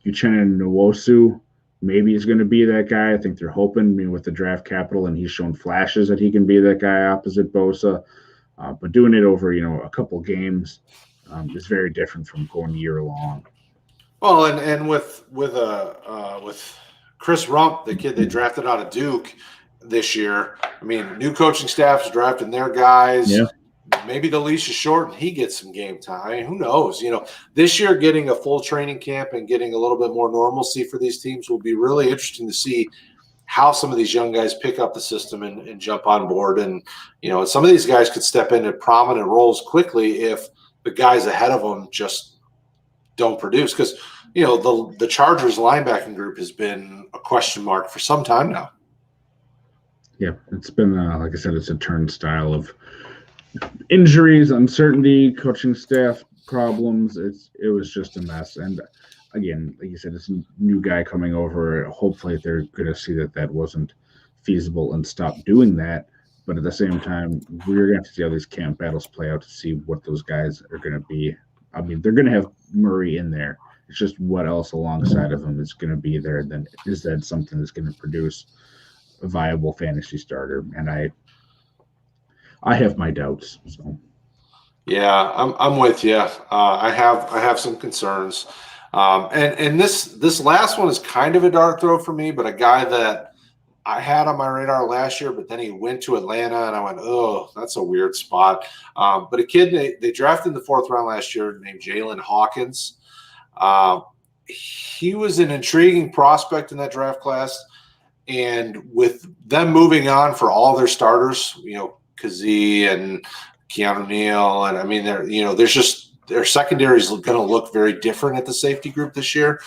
Uchenna Nwosu maybe is going to be that guy. I think they're hoping, with the draft capital, and he's shown flashes that he can be that guy opposite Bosa. But doing it over, a couple games is very different from going year long. Well, and with Chris Rump, the kid they drafted out of Duke this year, I mean, new coaching staff's drafting their guys. Yeah. Maybe the leash is short and he gets some game time. Who knows? This year getting a full training camp and getting a little bit more normalcy for these teams will be really interesting to see how some of these young guys pick up the system and jump on board. And, some of these guys could step into prominent roles quickly if the guys ahead of them just don't produce. Because, the Chargers linebacking group has been a question mark for some time now. Yeah, it's been, like I said, it's a turnstile of injuries, uncertainty, coaching staff problems. It was just a mess. And again, like you said, it's a new guy coming over. Hopefully they're going to see that wasn't feasible and stop doing that. But at the same time, we're going to have to see how these camp battles play out to see what those guys are going to be. I mean, they're going to have Murray in there. It's just what else alongside of him is going to be there. And then is that something that's going to produce a viable fantasy starter? And I have my doubts. So, yeah, I'm with you. I have some concerns, and this last one is kind of a dark throw for me, but a guy that I had on my radar last year, but then he went to Atlanta, and I went, oh, that's a weird spot. But a kid they drafted in the 4th round last year named Jalen Hawkins. He was an intriguing prospect in that draft class, and with them moving on for all their starters, Kazee and Keanu Neal, and I mean, their secondary is going to look very different at the safety group this year.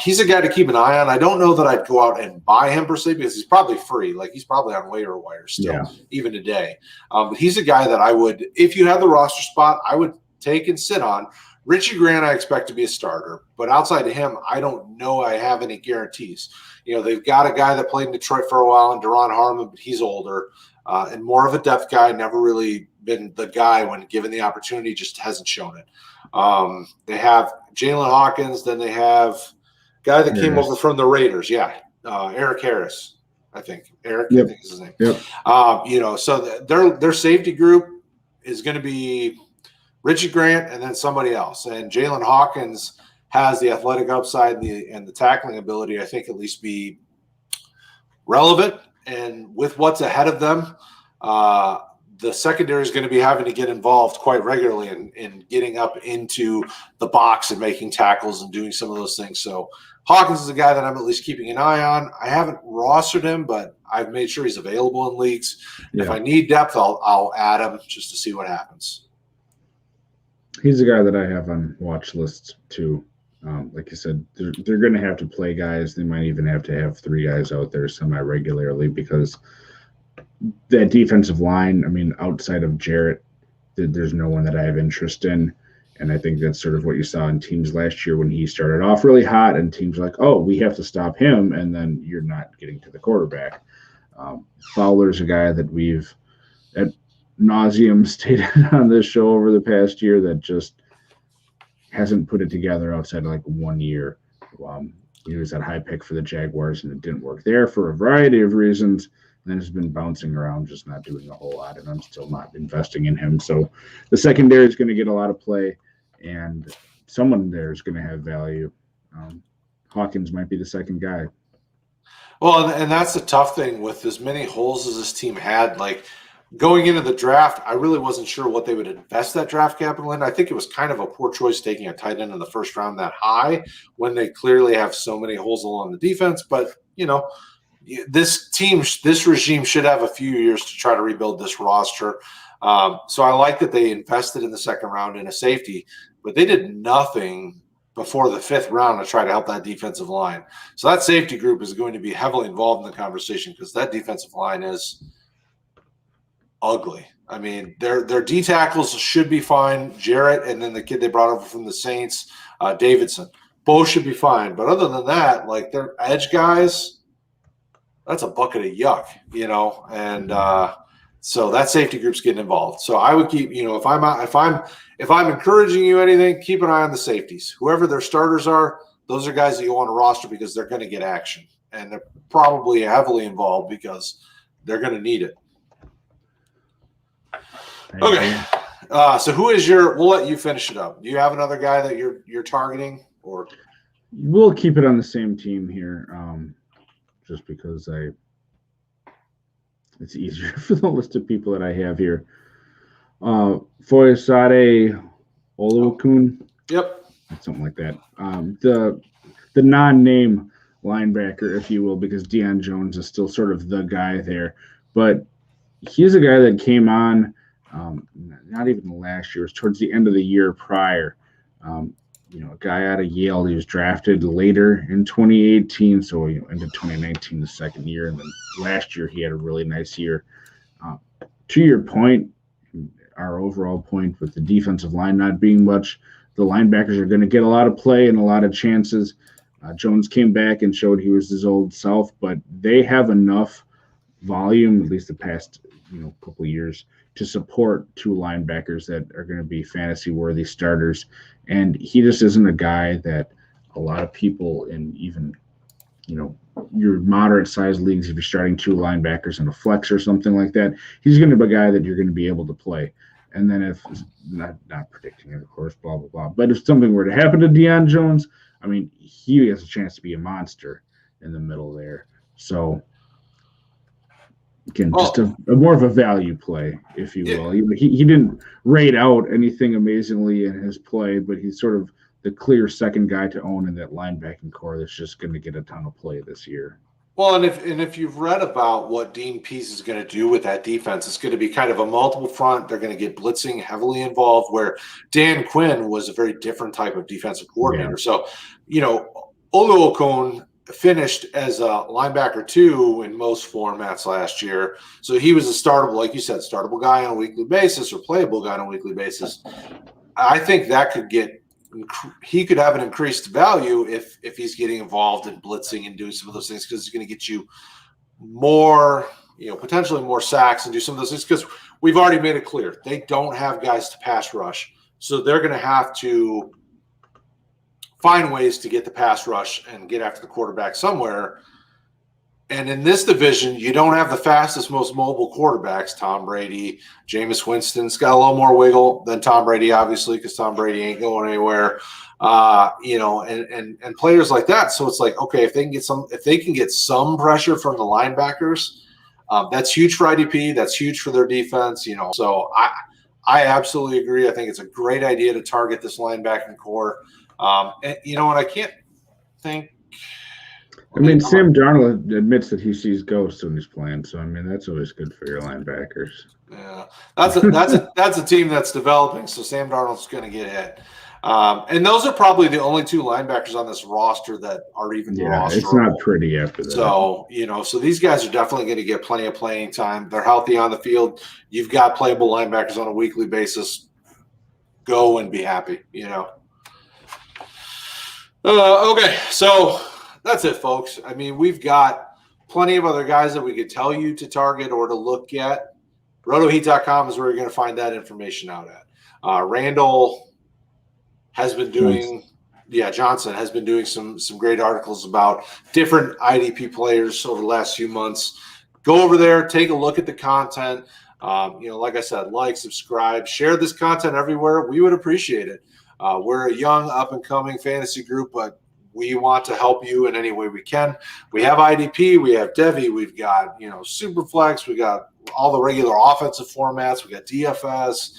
He's a guy to keep an eye on. I don't know that I'd go out and buy him per se, because he's probably free. Like, he's probably on waiver wire still, even today. But he's a guy that I would, if you have the roster spot, I would take and sit on. Richie Grant, I expect to be a starter, but outside of him, I don't know I have any guarantees. They've got a guy that played in Detroit for a while, and Daron Harmon, but he's older. And more of a depth guy, never really been the guy when given the opportunity, just hasn't shown it. They have Jalen Hawkins, then they have a guy that came over from the Raiders. Yeah, Eric Harris, I think. Eric, I think is his name. Yep. So their safety group is going to be Richie Grant and then somebody else. And Jalen Hawkins has the athletic upside and the tackling ability, I think, at least be relevant. And with what's ahead of them, the secondary is going to be having to get involved quite regularly in getting up into the box and making tackles and doing some of those things. So Hawkins is a guy that I'm at least keeping an eye on. I haven't rostered him, but I've made sure he's available in leagues. Yeah. If I need depth, I'll add him just to see what happens. He's a guy that I have on watch lists too. Like you said, they're going to have to play guys. They might even have to have 3 guys out there semi-regularly, because that defensive line, I mean, outside of Jarrett, there's no one that I have interest in. And I think that's sort of what you saw in teams last year when he started off really hot, and teams like, oh, we have to stop him, and then you're not getting to the quarterback. Fowler's a guy that we've at nauseum stated on this show over the past year that just hasn't put it together outside of like 1 year. He was that high pick for the Jaguars, and it didn't work there for a variety of reasons. And then has been bouncing around, just not doing a whole lot, and I'm still not investing in him. So the secondary is going to get a lot of play, and someone there is going to have value. Hawkins might be the second guy. Well, and that's the tough thing with as many holes as this team had. Like, going into the draft, I really wasn't sure what they would invest that draft capital in. I think it was kind of a poor choice taking a tight end in the first round that high when they clearly have so many holes along the defense. But, this regime should have a few years to try to rebuild this roster. So I like that they invested in the second round in a safety, but they did nothing before the fifth round to try to help that defensive line. So that safety group is going to be heavily involved in the conversation because that defensive line is ugly. I mean, their D tackles should be fine. Jarrett and then the kid they brought over from the Saints, Davidson, both should be fine. But other than that, like their edge guys, that's a bucket of yuck, and so that safety group's getting involved. So I would keep, if I'm encouraging you anything, keep an eye on the safeties. Whoever their starters are, those are guys that you want to roster because they're going to get action, and they're probably heavily involved because they're going to need it. Okay. So who is we'll let you finish it up. Do you have another guy that you're targeting, or? We'll keep it on the same team here. Just because it's easier for the list of people that I have here. Foyesade Oluokun. Yep. Something like that. The non-name linebacker, if you will, because Deion Jones is still sort of the guy there. But he's a guy that came on not even last year. It was towards the end of the year prior. A guy out of Yale. He was drafted later in 2018, so into 2019, the second year, and then last year he had a really nice year. To your point, our overall point with the defensive line not being much, the linebackers are going to get a lot of play and a lot of chances. Jones came back and showed he was his old self, but they have enough volume, at least the past couple of years, to support two linebackers that are going to be fantasy-worthy starters. And he just isn't a guy that a lot of people in even, your moderate-sized leagues, if you're starting two linebackers in a flex or something like that, he's going to be a guy that you're going to be able to play. And then if not predicting it, of course, blah, blah, blah. But if something were to happen to Deion Jones, I mean, he has a chance to be a monster in the middle there. So, again, just a more of a value play, if you will. He didn't rate out anything amazingly in his play, but he's sort of the clear second guy to own in that linebacking core that's just going to get a ton of play this year. Well, and if you've read about what Dean Pease is going to do with that defense, it's going to be kind of a multiple front. They're going to get blitzing heavily involved, where Dan Quinn was a very different type of defensive coordinator. Yeah. So, Oluokun finished as a linebacker 2 in most formats last year. So he was a startable, like you said, startable guy on a weekly basis or playable guy on a weekly basis. I think that he could have an increased value if he's getting involved in blitzing and doing some of those things, because he's going to get you more, potentially more sacks and do some of those things, because we've already made it clear they don't have guys to pass rush. So they're going to have to find ways to get the pass rush and get after the quarterback somewhere. And in this division, you don't have the fastest, most mobile quarterbacks. Tom Brady, Jameis Winston's got a little more wiggle than Tom Brady, obviously, because Tom Brady ain't going anywhere. And players like that. So it's like, okay, if they can get some pressure from the linebackers, that's huge for IDP. That's huge for their defense. So I absolutely agree. I think it's a great idea to target this linebacking core. And I can't think. Sam Darnold admits that he sees ghosts when he's playing, so that's always good for your linebackers. Yeah, that's a team that's developing. So Sam Darnold's going to get hit, and those are probably the only two linebackers on this roster that are even rosterable. It's not pretty after that. So so these guys are definitely going to get plenty of playing time. They're healthy on the field. You've got playable linebackers on a weekly basis. Go and be happy. Okay, so that's it, folks. We've got plenty of other guys that we could tell you to target or to look at. Rotoheat.com is where you're going to find that information out at. Randall has been doing Johnson has been doing some great articles about different IDP players over the last few months. Go over there, take a look at the content. Like I said, subscribe, share this content everywhere. We would appreciate it. We're a young, up-and-coming fantasy group, but we want to help you in any way we can. We have IDP, we have Devi, we've got, Superflex, we got all the regular offensive formats, we got DFS.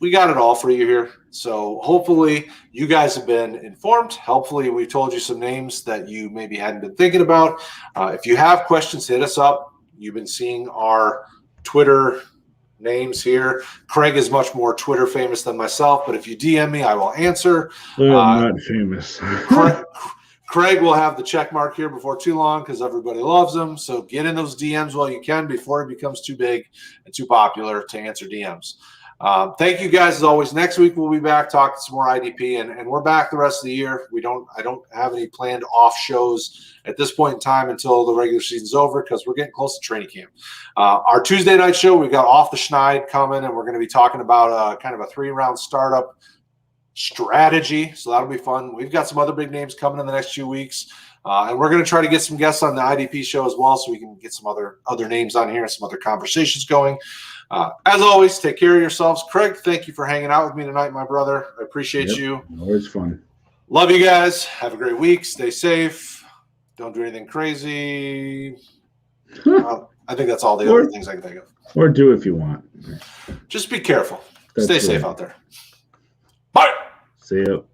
We got it all for you here. So hopefully you guys have been informed. Hopefully we told you some names that you maybe hadn't been thinking about. If you have questions, hit us up. You've been seeing our Twitter names here. Kraig is much more Twitter famous than myself, but if you DM me, I will answer. I'm not famous. Kraig will have the check mark here before too long because everybody loves him. So get in those DMs while you can before it becomes too big and too popular to answer DMs. Thank you guys as always. Next week we'll be back talking some more IDP, and we're back the rest of the year. I don't have any planned off shows at this point in time until the regular season's over because we're getting close to training camp. Our Tuesday night show, we've got Off the Schneid coming, and we're going to be talking about kind of a 3-round startup strategy. So that'll be fun. We've got some other big names coming in the next few weeks. And we're going to try to get some guests on the IDP show as well so we can get some other names on here and some other conversations going. As always, take care of yourselves. Kraig, thank you for hanging out with me tonight, my brother. I appreciate you. Always fun. Love you guys. Have a great week. Stay safe. Don't do anything crazy. I think that's all the other things I can think of. Or do if you want. Just be careful. That's Stay safe out there. Bye. See you.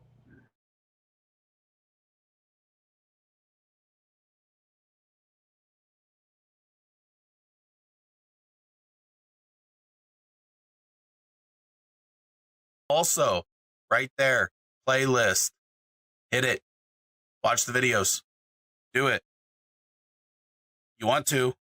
Also, right there, playlist. Hit it. Watch the videos. Do it. You want to.